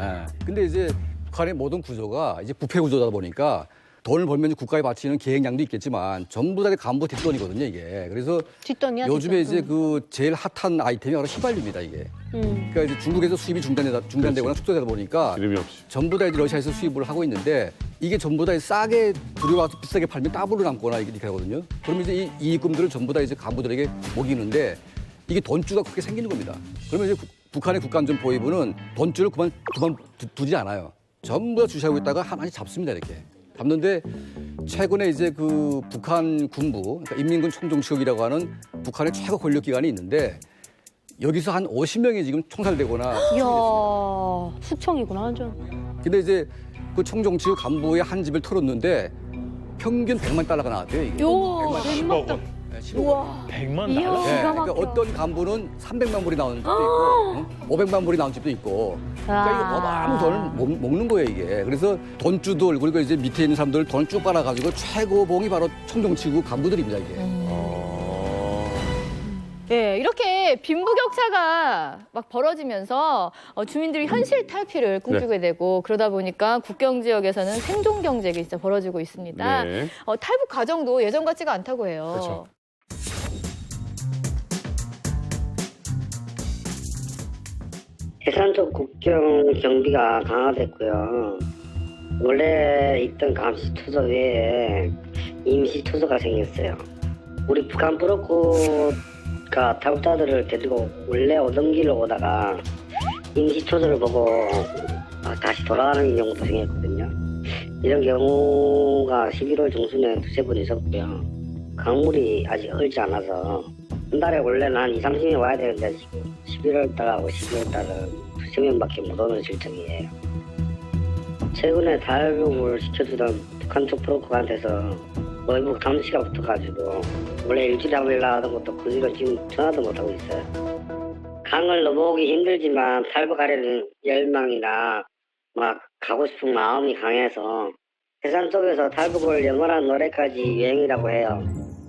근데 이제 북한의 모든 구조가 이제 부패 구조다 보니까 돈을 벌면 국가에 바치는 계획량도 있겠지만 전부 다 간부 뒷돈이거든요, 이게. 그래서 뒷돈이야, 요즘에 뒷돈. 이제 그 제일 핫한 아이템이 바로 휘발유입니다, 이게. 그러니까 이제 중국에서 수입이 중단되거나 축소되다 보니까 전부 다 이제 러시아에서 수입을 하고 있는데 이게 전부 다 싸게 들여와서 비싸게 팔면 더블로 남거나 이렇게 하거든요. 그러면 이제 이 이익금들을 전부 다 이제 간부들에게 먹이는데 이게 돈주가 그렇게 생기는 겁니다. 그러면 이제 북한의 국가안전보위부는 돈주를 그만 두지 않아요. 전부 다 주시하고 있다가 하나씩 잡습니다, 이렇게. 잡는데 최근에 이제 그 북한 군부, 그러니까 인민군 총정치국이라고 하는 북한의 최고 권력기관이 있는데 여기서 한 50명이 지금 총살되거나. 이야, 숙청이구나, 완전. 근데 이제 그 청정지구 간부의 한 집을 털었는데 평균 100만 달러가 나왔대요. 이게. 요 100만 달러. 10억 원. 100만 이야, 달러? 네, 기가 그러니까 막혀. 어떤 간부는 300만 불이 나오는 집도 있고 500만 불이 나오는 집도 있고 그러니까 이거 어마어마한 돈을 먹는 거예요 이게. 그래서 돈주들 그리고 이제 밑에 있는 사람들 돈을 쭉 빨아가지고 최고봉이 바로 청정지구 간부들입니다 이게. 예, 이렇게 빈부격차가 막 벌어지면서 주민들이 현실 탈피를 꿈꾸게 되고 그러다 보니까 국경 지역에서는 생존 경쟁이 진짜 벌어지고 있습니다. 네. 탈북 과정도 예전 같지가 않다고 해요. 그렇죠. 해산 쪽 국경 경비가 강화됐고요. 원래 있던 감시 투서 외에 임시 투서가 생겼어요. 우리 북한 브로커가 탈북자들을 데리고 원래 오던 길로 오다가 임시 투서를 보고 다시 돌아가는 경우도 생겼거든요. 이런 경우가 11월 중순에 두세 번 있었고요. 강물이 아직 얼지 않아서 한 달에 원래는 한 2, 30명 와야 되는데 지금 11월 달하고 12월 달은 두세 명밖에 못 오는 실정이에요. 최근에 탈북을 시켜주던 북한 쪽 브로커한테서 의무 감시가 붙어가지고 원래 일주일에 한 번 연락하던 것도 그 뒤로 지금 전화도 못하고 있어요. 강을 넘어오기 힘들지만 탈북하려는 열망이나 막 가고 싶은 마음이 강해서 해산 쪽에서 탈북을 영원한 노래까지 유행이라고 해요.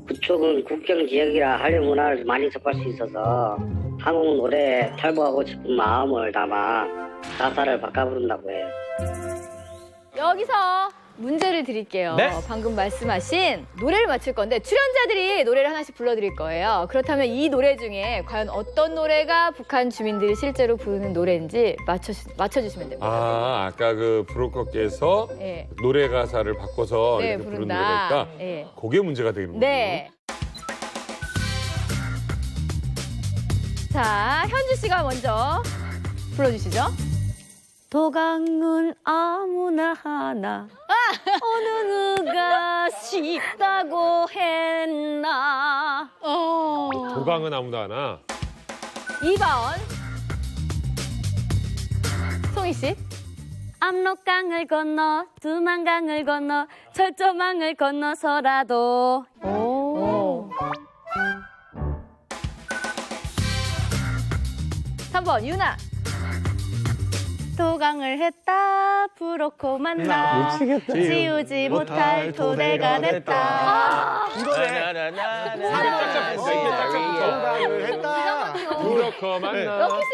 그쪽은 국경 지역이라 한류 문화를 많이 접할 수 있어서 한국 노래에 탈북하고 싶은 마음을 담아 가사를 바꿔 부른다고 해요. 여기서 문제를 드릴게요. 네. 방금 말씀하신 노래를 맞출 건데 출연자들이 노래를 하나씩 불러드릴 거예요. 그렇다면 이 노래 중에 과연 어떤 노래가 북한 주민들이 실제로 부르는 노래인지 맞춰주시면 됩니다. 아까 그 브로커께서 네. 노래 가사를 바꿔서 네, 이렇게 부른 부른다. 노래가 있다. 네. 그게 문제가 되겠군요. 네. 자, 현주 씨가 먼저 불러주시죠. 도강은 아무나 하나 어느 누가 쉽다고 했나. 도강은 아무도 하나. 2번 송희 씨. 압록강을 건너 두만강을 건너 철조망을 건너서라도. 오. 3번 유나. 도강을 했다 브로커 만나 미치겠다. 지우지 못할 토대가 됐다. 이거네. 도강을 했다. 브로커 만나. 럭키 씨,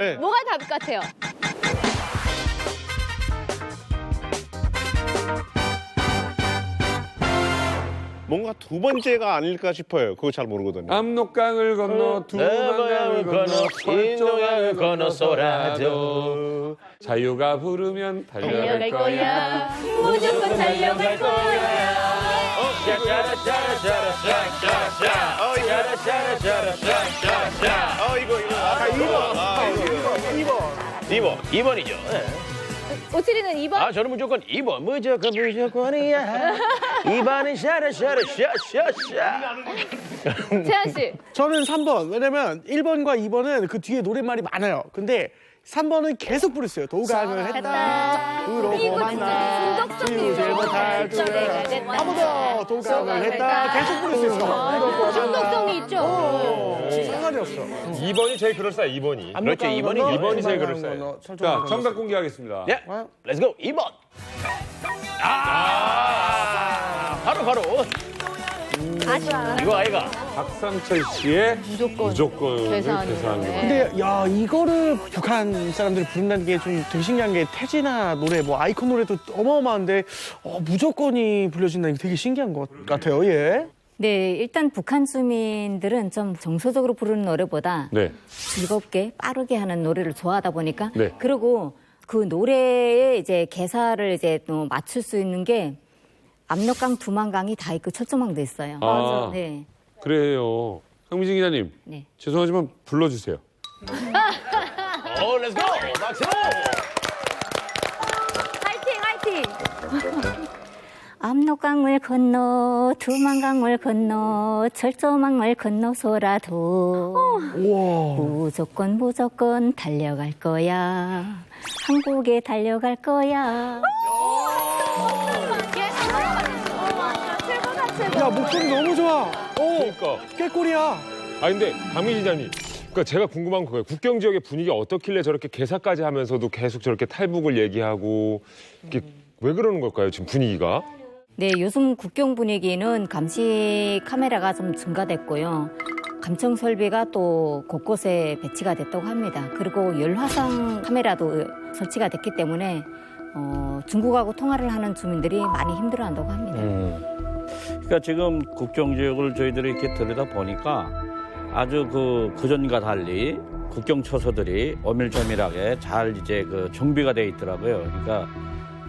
네. 뭐가 답 같아요? 뭔가 두 번째가 아닐까 싶어요. 그거 잘 모르거든요. 압록강을 건너 두만강을 건너 철조망을 건너서라도 자유가 부르면 달려갈 거야. 무조건 달려갈 거야. 이거 2번이죠. 57이는 2번? 저는 무조건 2번. 무조건이야. 2번은 샤샤샤샤. 재한 씨. 저는 3번. 왜냐면 1번과 2번은 그 뒤에 노랫말이 많아요. 근데 3번은 계속 부르어요. 도강을 했다. 브로커 만나. 지우지 못할 토대가 됐다. 아무도 도강을 했다. 계속 부를 수 있어. 중독성이 있죠. 상관이 없어. 2번이 제일 그럴싸해, 2번이. 그렇죠. 2번이죠. 2번이 제일 그럴싸해. 자, 정답 공개하겠습니다. 네. 렛츠고 2번. 바로. 이거 아이가. 박상철 씨의 무조건을 계산한 계산한 거. 근데 야 이거를 북한 사람들이 부른다는 게 좀 되게 신기한 게 태진아 노래 뭐 아이콘 노래도 어마어마한데 무조건이 불려진다는 게 되게 신기한 것 같아요. 예. 네, 일단 북한 주민들은 좀 정서적으로 부르는 노래보다 네. 즐겁게 빠르게 하는 노래를 좋아하다 보니까 네. 그리고 그 노래에 이제 개사를 이제 또 맞출 수 있는 게 압록강, 두만강이 다 있고 철조망도 있어요. 아. 네. 그래요. 황미진 기자님. 네. 죄송하지만 불러주세요. 렛츠고. 박수. 화이팅! 압록강을 건너 두만강을 건너 철조망을 건너서라도 무조건 달려갈 거야. 한국에 달려갈 거야. 야, 목소리 너무 좋아. 그러니까. 꾀꼬리야. 아 근데 박민진 장님, 그러니까 제가 궁금한 거예요. 국경 지역의 분위기가 어떻길래 저렇게 개사까지 하면서도 계속 저렇게 탈북을 얘기하고 이게 왜 그러는 걸까요? 지금 분위기가? 네, 요즘 국경 분위기는 감시 카메라가 좀 증가됐고요. 감청 설비가 또 곳곳에 배치가 됐다고 합니다. 그리고 열화상 카메라도 설치가 됐기 때문에 중국하고 통화를 하는 주민들이 많이 힘들어한다고 합니다. 그러니까 지금 국경 지역을 저희들이 이렇게 들여다 보니까 아주 그전과 달리 국경 처소들이 오밀조밀하게 잘 이제 정비가 돼 있더라고요. 그러니까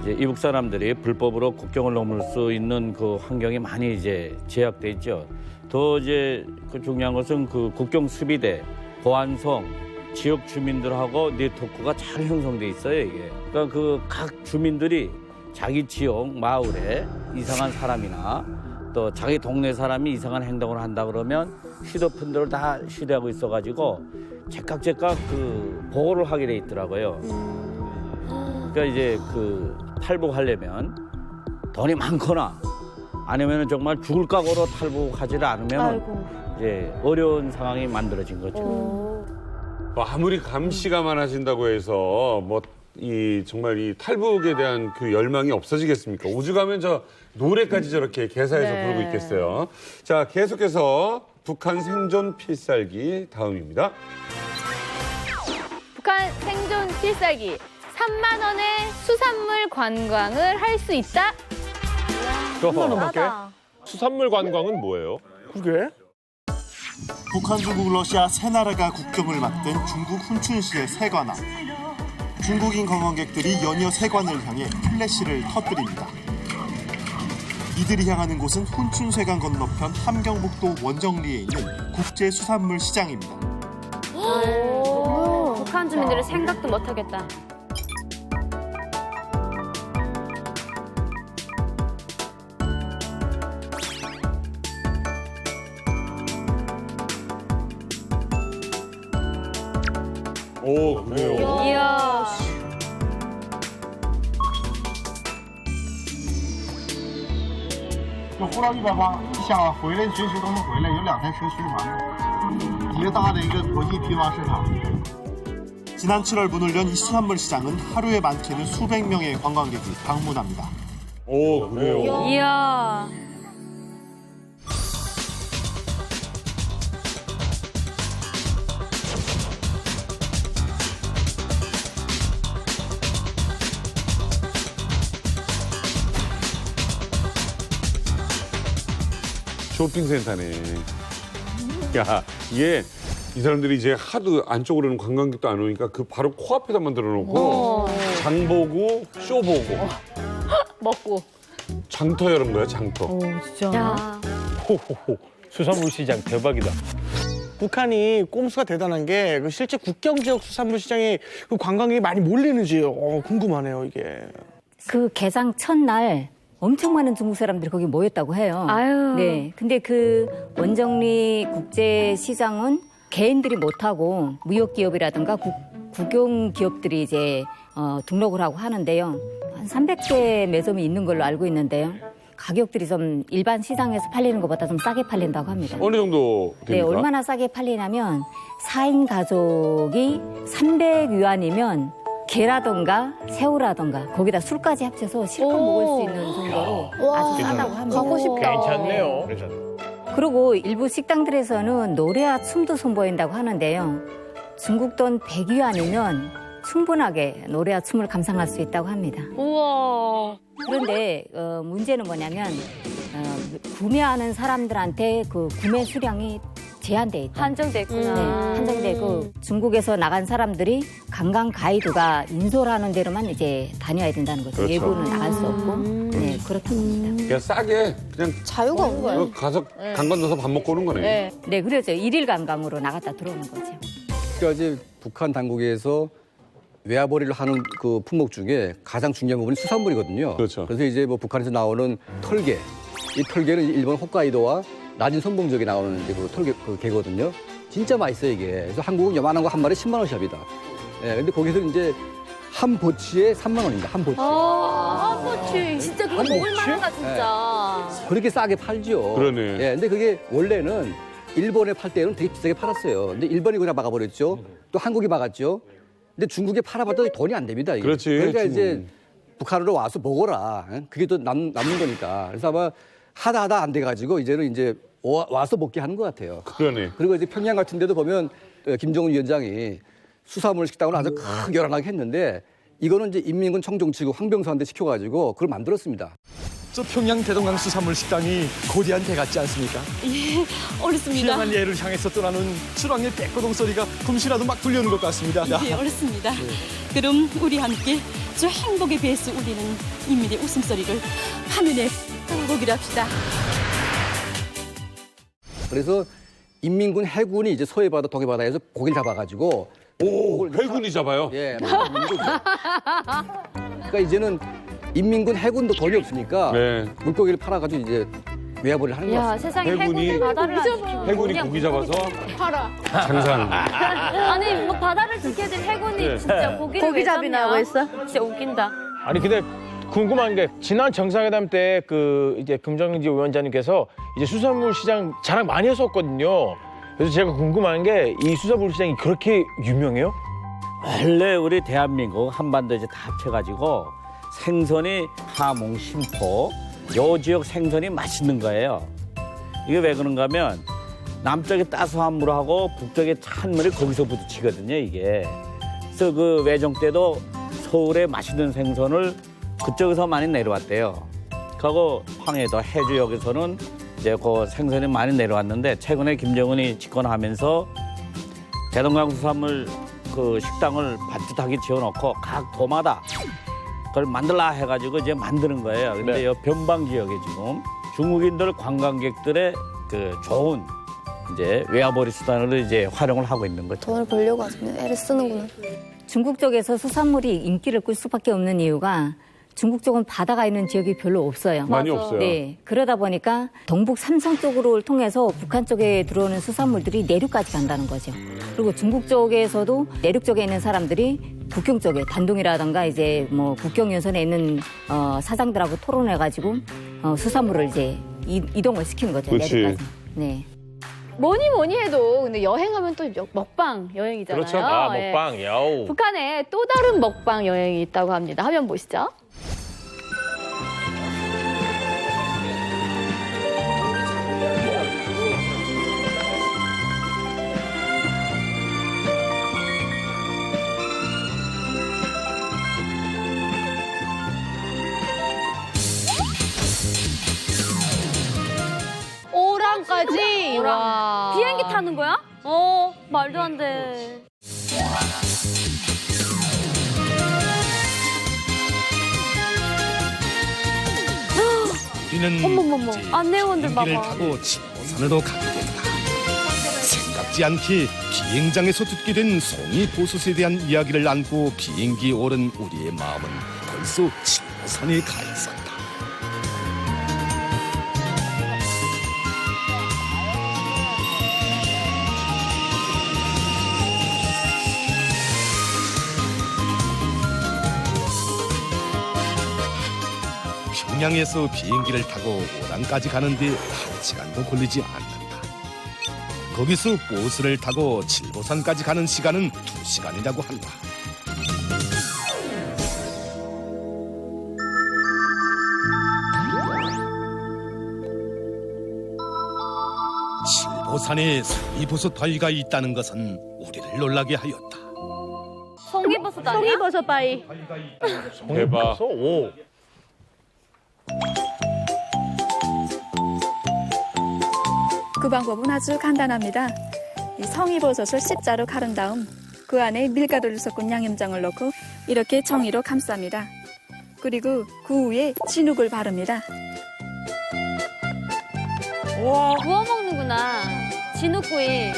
이제 이북 사람들이 불법으로 국경을 넘을 수 있는 그 환경이 많이 이제 제약돼 있죠. 더 이제 중요한 것은 그 국경 수비대, 보안성, 지역 주민들하고 네트워크가 잘 형성돼 있어요, 이게. 그러니까 각 주민들이 자기 지역 마을에 이상한 사람이나 또 자기 동네 사람이 이상한 행동을 한다 그러면 휴대폰들을 다 휴대하고 있어가지고 제깍제깍 보호를 하게 돼 있더라고요. 그러니까 이제 탈북하려면 돈이 많거나 아니면 정말 죽을 각오로 탈북하지를 않으면 이제 어려운 상황이 만들어진 거죠. 뭐 아무리 감시가 많아진다고 해서 정말 이 탈북에 대한 그 열망이 없어지겠습니까? 오죽하면 노래까지 저렇게 개사해서 부르고 있겠어요. 자, 계속해서 북한 생존 필살기 다음입니다. 북한 생존 필살기. 3만 원의 수산물 관광을 할 수 있다. 3만 원밖에? 수산물 관광은 뭐예요? 그게? 북한, 중국, 러시아 세 나라가 국경을 맞댄 중국 훈춘시의 세관암. 중국인 관광객들이 연이어 세관을 향해 플래시를 터뜨립니다. 이들이 향하는 곳은 훈춘세관 건너편 함경북도 원정리에 있는 국제수산물 시장입니다. 북한 주민들은 생각도 못하겠다. 오, 그래요? 이야. 就呼到180，想回来随时都能回来，有2台车巡逻。一个大的一个国际批发市场。 지난 7월 문을 연 이 수산물 시장은 하루에 많게는 수백 명의 관광객이 방문합니다. 오, 그래요? 이야. 쇼핑센터네. 야, 이게 이 사람들이 이제 하도 안쪽으로는 관광객도 안 오니까 바로 코앞에다 만들어 놓고 장 보고 쇼 보고 먹고 장터 이런 거야, 장터. 진짜. 호호호. 수산물 시장 대박이다. 북한이 꼼수가 대단한 게 실제 국경 지역 수산물 시장에 관광객이 많이 몰리는지 궁금하네요, 이게. 그 개장 첫날 엄청 많은 중국 사람들이 거기 모였다고 해요. 아유. 네. 근데 원정리 국제시장은 개인들이 못하고 무역기업이라든가 국영기업들이 이제 등록을 하고 하는데요. 한 300개 매점이 있는 걸로 알고 있는데요. 가격들이 좀 일반 시장에서 팔리는 것보다 좀 싸게 팔린다고 합니다. 어느 정도 됩니까? 네, 얼마나 싸게 팔리냐면 4인 가족이 300위안이면 게라던가 새우라던가 거기다 술까지 합쳐서 실컷 먹을 수 있는 정도로 아주 싸다고 합니다. 가고 싶다. 괜찮네요. 그리고 일부 식당들에서는 노래와 춤도 선보인다고 하는데요. 중국 돈 100위안이면 충분하게 노래와 춤을 감상할 수 있다고 합니다. 우와. 그런데 문제는 뭐냐면 구매하는 사람들한테 그 구매 수량이 제한돼 있다. 한정돼 있구나. 네, 한정돼 있고 중국에서 나간 사람들이 관광 가이드가 인솔하는 대로만 이제 다녀야 된다는 거죠. 그렇죠. 예부는 나갈 수 없고. 네, 그렇다고 합니다. 그냥 싸게 그냥 자유가 없는 거예요. 가서 관광 넣어서 밥 먹고 오는 거네. 네, 그렇죠. 일일 관광으로 나갔다 들어오는 거죠. 그러니까 이제 북한 당국에서 외화벌이를 하는 그 품목 중에 가장 중요한 부분이 수산물이거든요. 그렇죠. 그래서 이제 북한에서 나오는 털개, 이 털개는 일본 홋카이도와 낮은 선봉 지역에 나오는 이제 그 개거든요. 진짜 맛있어요 이게. 그래서 한국은 요만한 거 한 마리 10만 원씩합니다. 예, 근데 거기서 이제 한 보치에 3만 원입니다. 한 보치. 그렇지. 진짜 그거 먹을 만하다 진짜. 그렇게 싸게 팔죠. 그러네. 예, 근데 그게 원래는 일본에 팔 때는 되게 비싸게 팔았어요. 근데 일본이 그냥 막아버렸죠. 또 한국이 막았죠. 근데 중국에 팔아봤더니 돈이 안 됩니다. 이게. 그렇지. 그러니까 이제 북한으로 와서 먹어라. 그게 또 남는 거니까. 그래서 아마 하다 안 돼가지고 이제는 이제 와서 먹게 하는 것 같아요. 그러네. 그리고 이제 평양 같은 데도 보면 김정은 위원장이 수산물 식당을 아주 크게 열어나게 했는데 이거는 이제 인민군 청정치국 황병서한테 시켜가지고 그걸 만들었습니다. 저 평양 대동강 수산물 식당이 거대한 배 같지 않습니까? 예, 어렵습니다. 희망한 예를 향해서 떠나는 출항의 백고동 소리가 금시라도 막 들려오는 것 같습니다. 네, 어렵습니다. 그럼 우리 함께 저 행복의 배에서 울리는 인민의 웃음소리를 화면에 담아보기로 합시다. 그래서 인민군 해군이 이제 서해바다, 동해바다에서 고기를 잡아가지고 해군이 잡아요? 예. 그러니까 이제는 인민군 해군도 돈이 없으니까 물고기를 팔아가지고 이제 외화벌이를 하는 것 야, 같습니다. 세상에 해군이 바다를 안 지키고 해군이 그냥 고기 잡아서 팔아. 장상. 아니 뭐 바다를 지켜야 될 해군이 네. 진짜 고기를 왜 고기잡이나 잡냐? 하고 했어? 진짜 웃긴다. 아니 근데 궁금한 게 지난 정상회담 때 그 이제 금정지 위원장님께서 이제 수산물 시장 자랑 많이 했었거든요. 그래서 제가 궁금한 게 이 수산물 시장이 그렇게 유명해요? 원래 우리 대한민국 한반도 이제 다 합쳐가지고 생선이 하몽, 심포 요 지역 생선이 맛있는 거예요. 이게 왜 그런가 하면 남쪽에 따스한 물하고 북쪽에 찬 물이 거기서 부딪히거든요, 이게. 그래서 그 외정 때도 서울에 맛있는 생선을 그쪽에서 많이 내려왔대요. 그리고 황해도 해주역에서는 이제 그 생선이 많이 내려왔는데 최근에 김정은이 집권하면서 대동강 수산물 그 식당을 반듯하게 지어놓고 각 도마다 그걸 만들라 해가지고 이제 만드는 거예요. 근데 이 변방 지역에 지금 중국인들 관광객들의 그 좋은 이제 외화벌이 수단으로 이제 활용을 하고 있는 거죠. 돈을 벌려고 애를 쓰는구나. 중국 쪽에서 수산물이 인기를 끌 수밖에 없는 이유가 중국 쪽은 바다가 있는 지역이 별로 없어요. 많이 없어요. 네. 그러다 보니까 동북 삼성 쪽으로 통해서 북한 쪽에 들어오는 수산물들이 내륙까지 간다는 거죠. 그리고 중국 쪽에서도 내륙 쪽에 있는 사람들이 북경 쪽에 단동이라든가 이제 뭐 국경 연선에 있는 사장들하고 토론해가지고 수산물을 이제 이동을 시키는 거죠. 그렇지. 내륙까지. 네. 뭐니 해도 근데 여행하면 또 먹방 여행이잖아요. 그렇죠. 예. 먹방, 야우. 북한에 또 다른 먹방 여행이 있다고 합니다. 화면 보시죠. 오랑까지. 와. 비행기 타는 거야? 말도 안 돼. 우리는 어머머머, 안내원들 비행기를 봐봐. 타고 지모산으로 가게 된다. 생각지 않게 비행장에서 듣게 된 송이보솥에 대한 이야기를 안고 비행기에 오른 우리의 마음은 벌써 지모산에 가 있었다. 평양에서 비행기를 타고 오랑까지 가는데 1시간도 걸리지 않는다. 거기서 보스를 타고 칠보산까지 가는 시간은 2시간이라고 한다. 칠보산에 송이버섯 바위가 있다는 것은 우리를 놀라게 하였다. 송이버섯 아니야? 송이버섯 바위. 대박. 오. 그 방법은 아주 간단합니다. 이 성이버섯을 십자로 가른 다음 그 안에 밀가루를 섞은 양념장을 넣고 이렇게 정이로 감쌉니다. 그리고 그 위에 진흙을 바릅니다. 와, 구워 먹는구나. 진흙구이.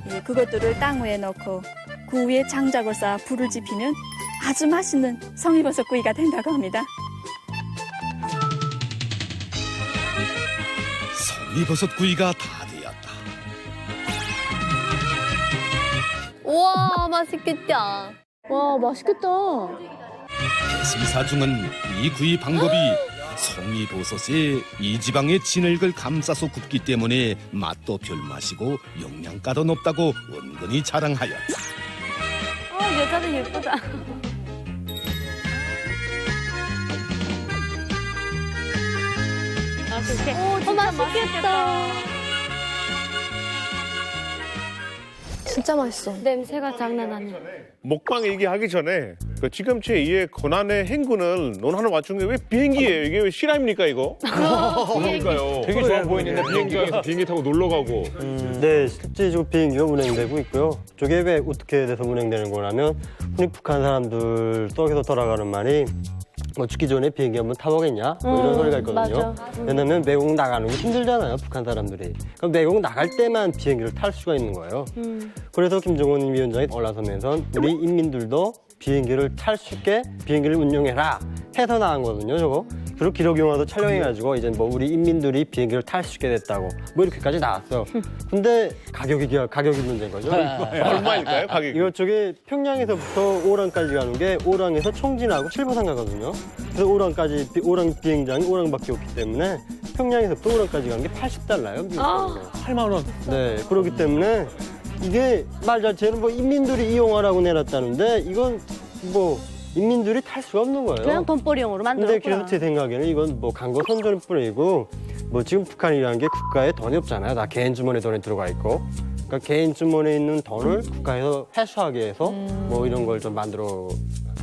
예, 그것들을 땅 위에 넣고 그 위에 장작을 쌓아 불을 지피면 아주 맛있는 성이버섯 구이가 된다고 합니다. 송이버섯 구이가 다 되었다. 우와, 맛있겠다. 와, 맛있겠다. 심사 중은 이 구이 방법이 송이버섯에 이 지방의 진흙을 감싸서 굽기 때문에 맛도 별맛이고 영양가도 높다고 은근히 자랑하였다. 여자도 예쁘다. 진짜 맛있겠다. 진짜 맛있어. 냄새가 장난 아니야. 먹방 얘기하기 전에 그 지금치 이의 고난의 행군을 논하는 와중에 왜 비행기예요? 이게 왜 실화입니까 이거? 그러니까요. 되게 좋아 보이는데 비행기에서 비행기 타고 놀러 가고. 네, 실제적으로 비행기가 운행되고 있고요. 저게 왜 어떻게 돼서 운행되는 거냐면 북한 사람들 속에서 돌아가는 말이 뭐 죽기 전에 비행기 한번 타보겠냐? 뭐 이런 소리가 있거든요. 왜냐면 외국 나가는 게 힘들잖아요, 북한 사람들이. 그럼 외국 나갈 때만 비행기를 탈 수가 있는 거예요. 그래서 김정은 위원장이 올라서면서 우리 인민들도 비행기를 탈 수 있게 비행기를 운영해라 해서 나온 거거든요, 저거. 그리고 기록 영화도 촬영해가지고 이제 뭐 우리 인민들이 비행기를 탈 수 있게 됐다고 뭐 이렇게까지 나왔어요. 근데 가격이 문제인 거죠. 얼마일까요, 가격이? 이거 저기 평양에서부터 오랑까지 가는 게 오랑에서 총진하고 칠보산 가거든요. 그래서 오랑 비행장이 오랑밖에 없기 때문에 평양에서부터 오랑까지 가는 게 $80요. 미국 돈으로. 8만 원. 네, 그렇기 때문에 이게 말 자체는 뭐 인민들이 이용하라고 내놨다는데 이건 뭐 인민들이 탈 수가 없는 거예요. 그냥 돈벌이용으로 근데 만들었구나. 그래서 제 생각에는 이건 뭐 강거 선전일 뿐이고 뭐 지금 북한이라는 게 국가에 돈이 없잖아요. 다 개인 주머니에 돈이 들어가 있고. 그러니까 개인 주머니에 있는 돈을 국가에서 회수하게 해서 뭐 이런 걸 좀 만들어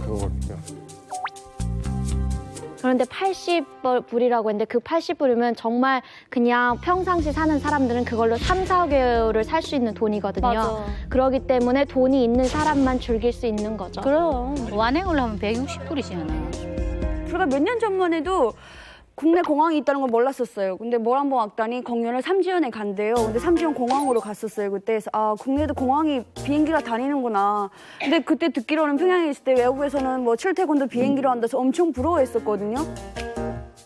그거거든요. 그런데 80불이라고 했는데 그 80불이면 정말 그냥 평상시 사는 사람들은 그걸로 3, 4개월을 살 수 있는 돈이거든요. 맞아. 그렇기 때문에 돈이 있는 사람만 즐길 수 있는 거죠. 그럼 완행을 하면 160불이잖아. 불과 몇 년 전만 해도 국내 공항이 있다는 걸 몰랐었어요. 근데 뭘 한번 왔더니 공연을 삼지연에 간대요. 근데 삼지연 공항으로 갔었어요. 그때서 아 국내에도 공항이 비행기가 다니는구나. 근데 그때 듣기로는 평양에 있을 때 외국에서는 뭐 출퇴근도 비행기로 한다서 엄청 부러워했었거든요.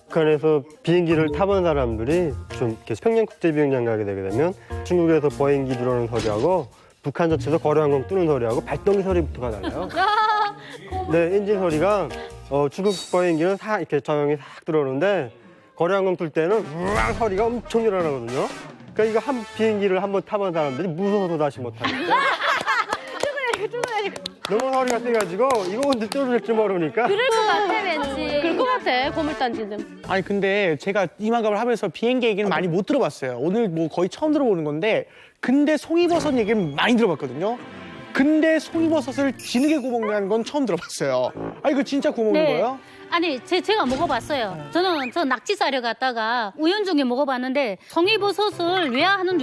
북한에서 비행기를 타본 사람들이 좀 이렇게 평양국제비행장 가게 되게 되면 중국에서 보행기 들어오는 소리하고 북한 자체에서 거래항공 뜨는 소리하고 발동기 소리부터가 달라요. 네, 엔진 소리가 중국 보행기는 이렇게 조용히 싹 들어오는데 거래항공 뜰 때는 우왕 소리가 엄청 일어나거든요. 그러니까 이거 한 비행기를 한번 타본 사람들이 무서워서 다시 못 타니까. 너무 소리가 세가지고 이거 언제 떨어질지 모르니까. 그럴 것 같아 왠지. 그럴 것 같아 고물단지는. 아니 근데 제가 이만갑을 하면서 비행기 얘기는 많이 못 들어봤어요. 오늘 뭐 거의 처음 들어보는 건데 근데 송이버섯 얘기는 많이 들어봤거든요. 근데 송이버섯을 진흙에 구워 먹는 건 처음 들어봤어요. 아 이거 진짜 구워 먹는 거예요? 아니 제가 먹어봤어요. 저는 낙지 사려 갔다가 우연중에 먹어봤는데 송이버섯을 외화하는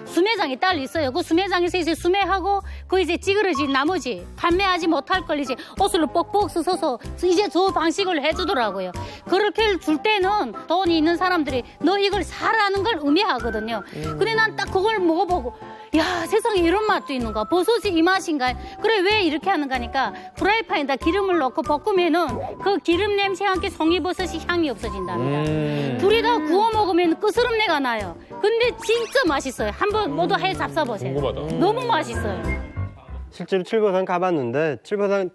수매장이 따로 있어요. 그 수매장에서 이제 수매하고 그 이제 찌그러진 나머지 판매하지 못할 걸 이제 옷으로 뻑뻑 써서 이제 저 방식을 해주더라고요. 그렇게 줄 때는 돈이 있는 사람들이 너 이걸 사라는 걸 의미하거든요. 근데 난 딱 그걸 먹어보고 야 세상에 이런 맛도 있는가? 버섯이 이 맛인가? 그래 왜 이렇게 하는가니까 프라이팬에다 기름을 넣고 볶으면은 그 기름 냄새와 함께 송이버섯이 향이 없어진답니다. 불에다 구워 먹으면 끄스름내가 나요. 근데 진짜 맛있어요. 한번 모두 해 잡숴보세요. 궁금하다. 너무 맛있어요. 실제로 칠보산 가봤는데 칠보산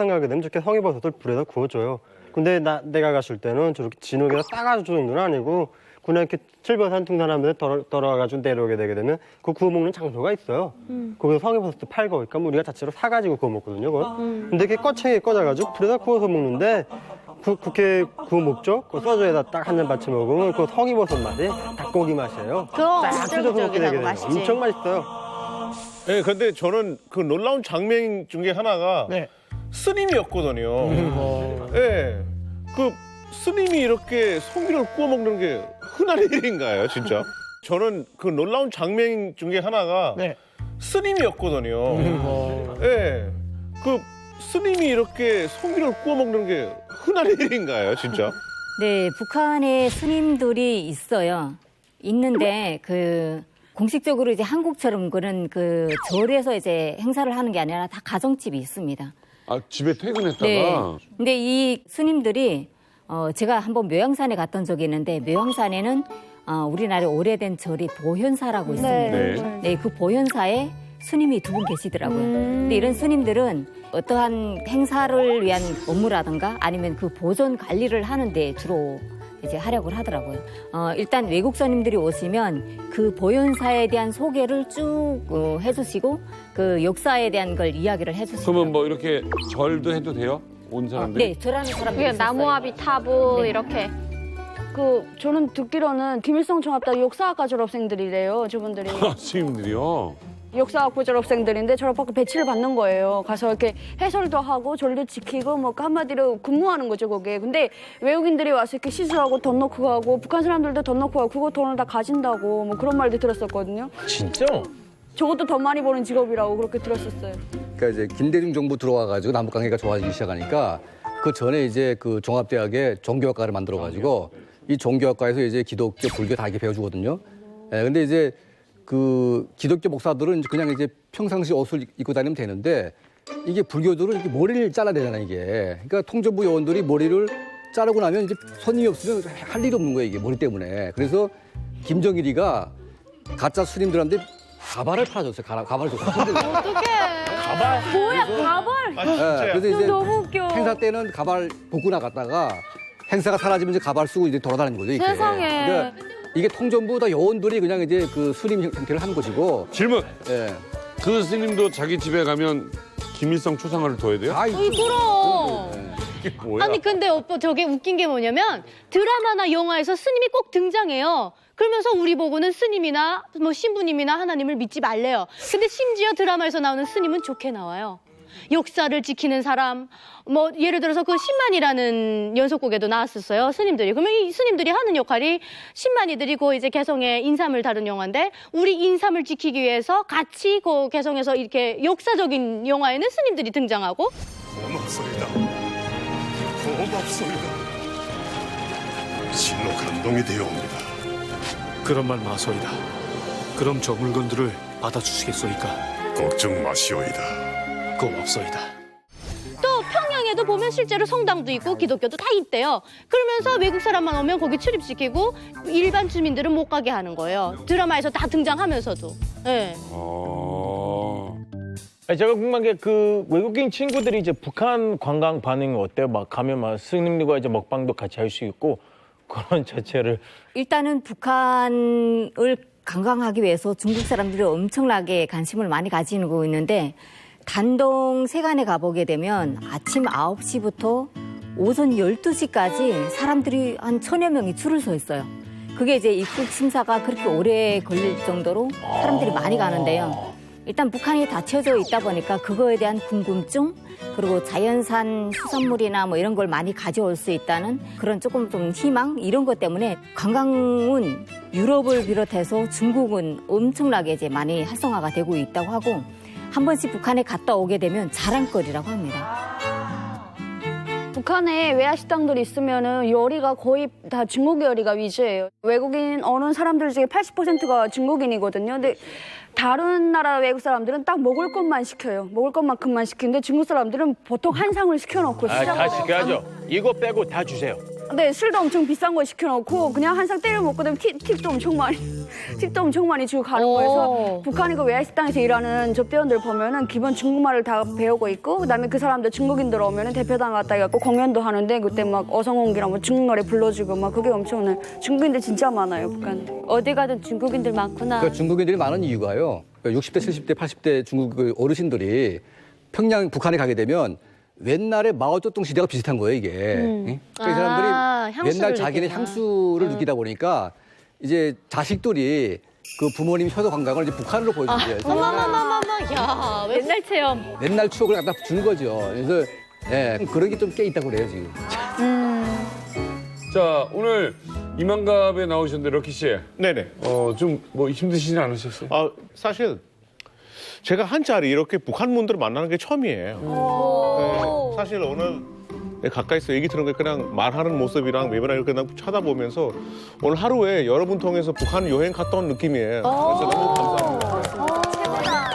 가게 되면 저렇게 송이버섯을 불에다 구워줘요. 근데 내가 갔을 때는 저렇게 진흙에다 싸가지고 줄 정도는 아니고 그냥 이렇게 칠보산 등산하면서 돌아와가지고 내려오게 되게 되면 그 구워 먹는 장소가 있어요. 거기서 송이버섯도 팔고 그러니까 우리가 자체로 사가지고 구워 먹거든요. 그걸. 근데 이렇게 꺼챙이에 꽂아가지고 불에다 구워서 먹는데 그렇게 구워 먹죠? 그 소주에다 딱 한 잔 받쳐 먹으면 그 송이버섯 맛이 닭고기 맛이에요. 딱 찢어서 먹게 되게 돼요. 엄청 맛있어요. 네, 근데 저는 그 놀라운 장면 중에 하나가 스님이었거든요. 네, 그 스님이 이렇게 송이를 구워 먹는 게 흔한 일인가요, 진짜? 저는 그 놀라운 장면 중에 하나가 스님이었거든요. 네, 그 스님이 이렇게 송이를 구워 먹는 게 흔한 일인가요, 진짜? 네, 북한에 스님들이 있어요. 있는데 공식적으로 이제 한국처럼 그런 절에서 이제 행사를 하는 게 아니라 다 가정집이 있습니다. 아, 집에 퇴근했다가? 네. 근데 이 스님들이 제가 한번 묘양산에 갔던 적이 있는데 묘양산에는 우리나라의 오래된 절이 보현사라고 있습니다. 네. 네, 그 보현사에 스님이 2분 계시더라고요. 근데 이런 스님들은 어떠한 행사를 위한 업무라든가 아니면 그 보존 관리를 하는데 주로 이제 활약을 하더라고요. 일단 외국 스님들이 오시면 그 보현사에 대한 소개를 쭉 해주시고 그 역사에 대한 걸 이야기를 해주시고. 그러면 뭐 이렇게 절도 해도 돼요? 온 사람들이? 네, 절하는 사람들이 그게 나무아비 타보 네. 이렇게. 저는 듣기로는 김일성 종합대학 역사학과 졸업생들이래요, 저분들이. 스님들이요? 역사학부 졸업생들인데 졸업하고 배치를 받는 거예요. 가서 이렇게 해설도 하고 절도 지키고 뭐 한마디로 근무하는 거죠, 거기에. 근데 외국인들이 와서 이렇게 시술하고 돈 넣고 가고 북한 사람들도 돈 넣고 가고 그거 돈을 다 가진다고 뭐 그런 말도 들었었거든요. 진짜? 저것도 돈 많이 버는 직업이라고 그렇게 들었었어요. 그러니까 이제 김대중 정부 들어와가지고 남북 관계가 좋아지기 시작하니까 그 전에 이제 그 종합대학에 종교학과를 만들어가지고 이 종교학과에서 이제 기독교, 불교 다 이렇게 배워주거든요. 예, 근데 이제 그 기독교 목사들은 그냥 이제 평상시 옷을 입고 다니면 되는데 이게 불교들은 이렇게 머리를 잘라내잖아 이게. 그러니까 통전부 요원들이 머리를 자르고 나면 이제 손님이 없으면 할 일이 없는 거예요 이게 머리 때문에. 그래서 김정일이가 가짜 스님들한테 가발을 팔아줬어요. 가발을 줬어요. 어떡해. 가발? 뭐야, 가발? 네, 그래서 이제 너무 웃겨. 행사 때는 가발 벗고 나갔다가 행사가 사라지면 이제 가발 쓰고 이제 돌아다니는 거죠. 이렇게. 세상에. 그러니까 이게 통전부 다 요원들이 그냥 이제 그 스님 형태를 한 것이고. 질문. 예. 그 스님도 자기 집에 가면 김일성 초상화를 둬야 돼요? 그럼. 이게 뭐야? 아니 근데 오빠 저게 웃긴 게 뭐냐면 드라마나 영화에서 스님이 꼭 등장해요. 그러면서 우리 보고는 스님이나 뭐 신부님이나 하나님을 믿지 말래요. 근데 심지어 드라마에서 나오는 스님은 좋게 나와요. 역사를 지키는 사람, 뭐 예를 들어서 그 10만이라는 연속곡에도 나왔었어요. 스님들이. 그러면 이 스님들이 하는 역할이 10만이들이 그 이제 개성의 인삼을 다룬 영화인데 우리 인삼을 지키기 위해서 같이 그 개성에서 이렇게 역사적인 영화에는 스님들이 등장하고. 고맙소이다. 고맙소이다. 실로 감동이 되어옵니다. 그런 말 마소이다. 그럼 저 물건들을 받아주시겠소이까? 걱정 마시오이다. 고맙소이다. 또 평양에도 보면 실제로 성당도 있고 기독교도 다 있대요. 그러면서 외국 사람만 오면 거기 출입시키고 일반 주민들은 못 가게 하는 거예요. 드라마에서 다 등장하면서도. 네. 아니, 제가 궁금한 게 그 외국인 친구들이 이제 북한 관광 반응이 어때요? 막 가면 막 스님들과 이제 먹방도 같이 할 수 있고 그런 자체를. 일단은 북한을 관광하기 위해서 중국 사람들이 엄청나게 관심을 많이 가지고 있는데 단동 세관에 가보게 되면 아침 9시부터 오전 12시까지 사람들이 한 1000여 명이 줄을 서 있어요. 그게 이제 입국 심사가 그렇게 오래 걸릴 정도로 사람들이 많이 가는데요. 일단 북한이 닫혀져 있다 보니까 그거에 대한 궁금증 그리고 자연산 수산물이나 뭐 이런 걸 많이 가져올 수 있다는 그런 조금 좀 희망 이런 것 때문에 관광은 유럽을 비롯해서 중국은 엄청나게 이제 많이 활성화가 되고 있다고 하고 한 번씩 북한에 갔다 오게 되면 자랑거리라고 합니다. 북한에 외화 식당들이 있으면은 요리가 거의 다 중국 요리가 위주예요. 외국인 오는 사람들 중에 80%가 중국인이거든요. 근데 다른 나라 외국 사람들은 딱 먹을 것만 시켜요. 먹을 것만큼만 시키는데 중국 사람들은 보통 한 상을 시켜놓고 다 시켜야죠. 이거 빼고 다 주세요. 네, 술도 엄청 비싼 거 시켜놓고 그냥 한 상 때려 먹고 되면 팁도 엄청 많이 주고 가는 거여서 북한이 그 외화 식당에서 일하는 접대원들 보면은 기본 중국말을 다 배우고 있고 그다음에 그 사람들 중국인들 오면은 대표단 갔다 갖고 공연도 하는데 그때 막 어성홍기랑 뭐 중국 노래 불러주고 막 그게 엄청나요. 중국인들 진짜 많아요, 북한. 어디 가든 중국인들 많구나. 그러니까 중국인들이 많은 이유가요. 60대, 70대, 80대 중국 그 어르신들이 평양 북한에 가게 되면 옛날에 마오쩌둥 시대가 비슷한 거예요, 이게. 그러니까 이 사람들이 옛날 자기네 향수를 느끼다 보니까 이제 자식들이 그 부모님 효도 관광을 이제 북한으로 보여준대요. 어머머머머머, 야, 옛날 체험. 옛날 추억을 갖다 준 거죠. 그래서 예, 그런 게 좀 꽤 있다고 그래요, 지금. 자, 오늘 이만갑에 나오셨는데 럭키 씨. 네네. 좀 뭐 힘드시진 않으셨어요? 사실 제가 한 자리 이렇게 북한 분들을 만나는 게 처음이에요. 네, 사실 오늘 가까이서 얘기 들은 게 그냥 말하는 모습이랑 웨비나를 그냥 쳐다보면서 오늘 하루에 여러분 통해서 북한 여행 갔다 온 느낌이에요. 그래서 너무 감사합니다.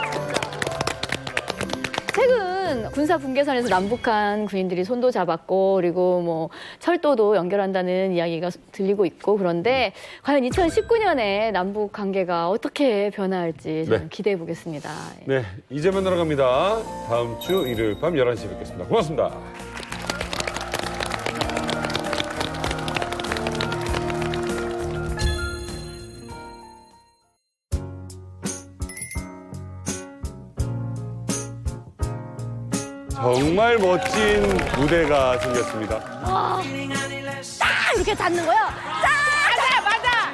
최근 군 군사 분계선에서 남북한 군인들이 손도 잡았고 그리고 뭐 철도도 연결한다는 이야기가 들리고 있고 그런데 과연 2019년에 남북 관계가 어떻게 변화할지 저는 네. 기대해 보겠습니다. 네, 이제 만나러 갑니다. 다음 주 일요일 밤 11시에 뵙겠습니다. 고맙습니다. 정말 멋진 무대가 생겼습니다. 딱 이렇게 닿는 거야. 맞아.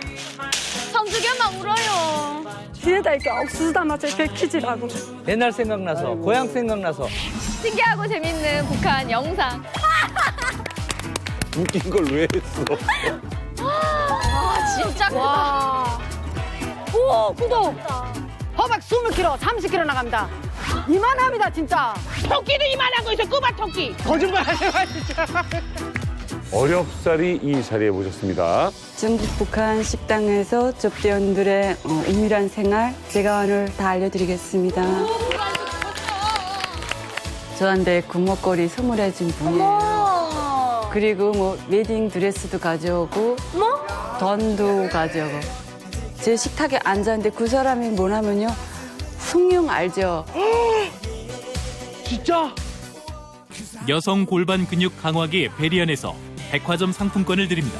성주기 엄마 울어요. 뒤에다 이렇게 억수수 담아서 이렇게 키지라고. 옛날 생각나서, 고향 생각나서. 신기하고 재밌는 북한 영상. 웃긴 걸 왜 했어? 진짜 크다. 오, 구독. 호박 20kg, 30kg 나갑니다. 이만합니다, 진짜. 토끼도 이만하고 있어, 꼬마 토끼. 거짓말하지 마, 진짜. 어렵사리 이 자리에 모셨습니다. 전북 북한 식당에서 접대원들의 은밀한 생활 제가 오늘 다 알려드리겠습니다. 저한테 금목걸이 선물해준 분이에요. 그리고 뭐 웨딩 드레스도 가져오고 돈도 가져오고 제 식탁에 앉았는데 그 사람이 뭐냐면요. 숭늉 알죠? 진짜? 여성 골반 근육 강화기 베리안에서 백화점 상품권을 드립니다.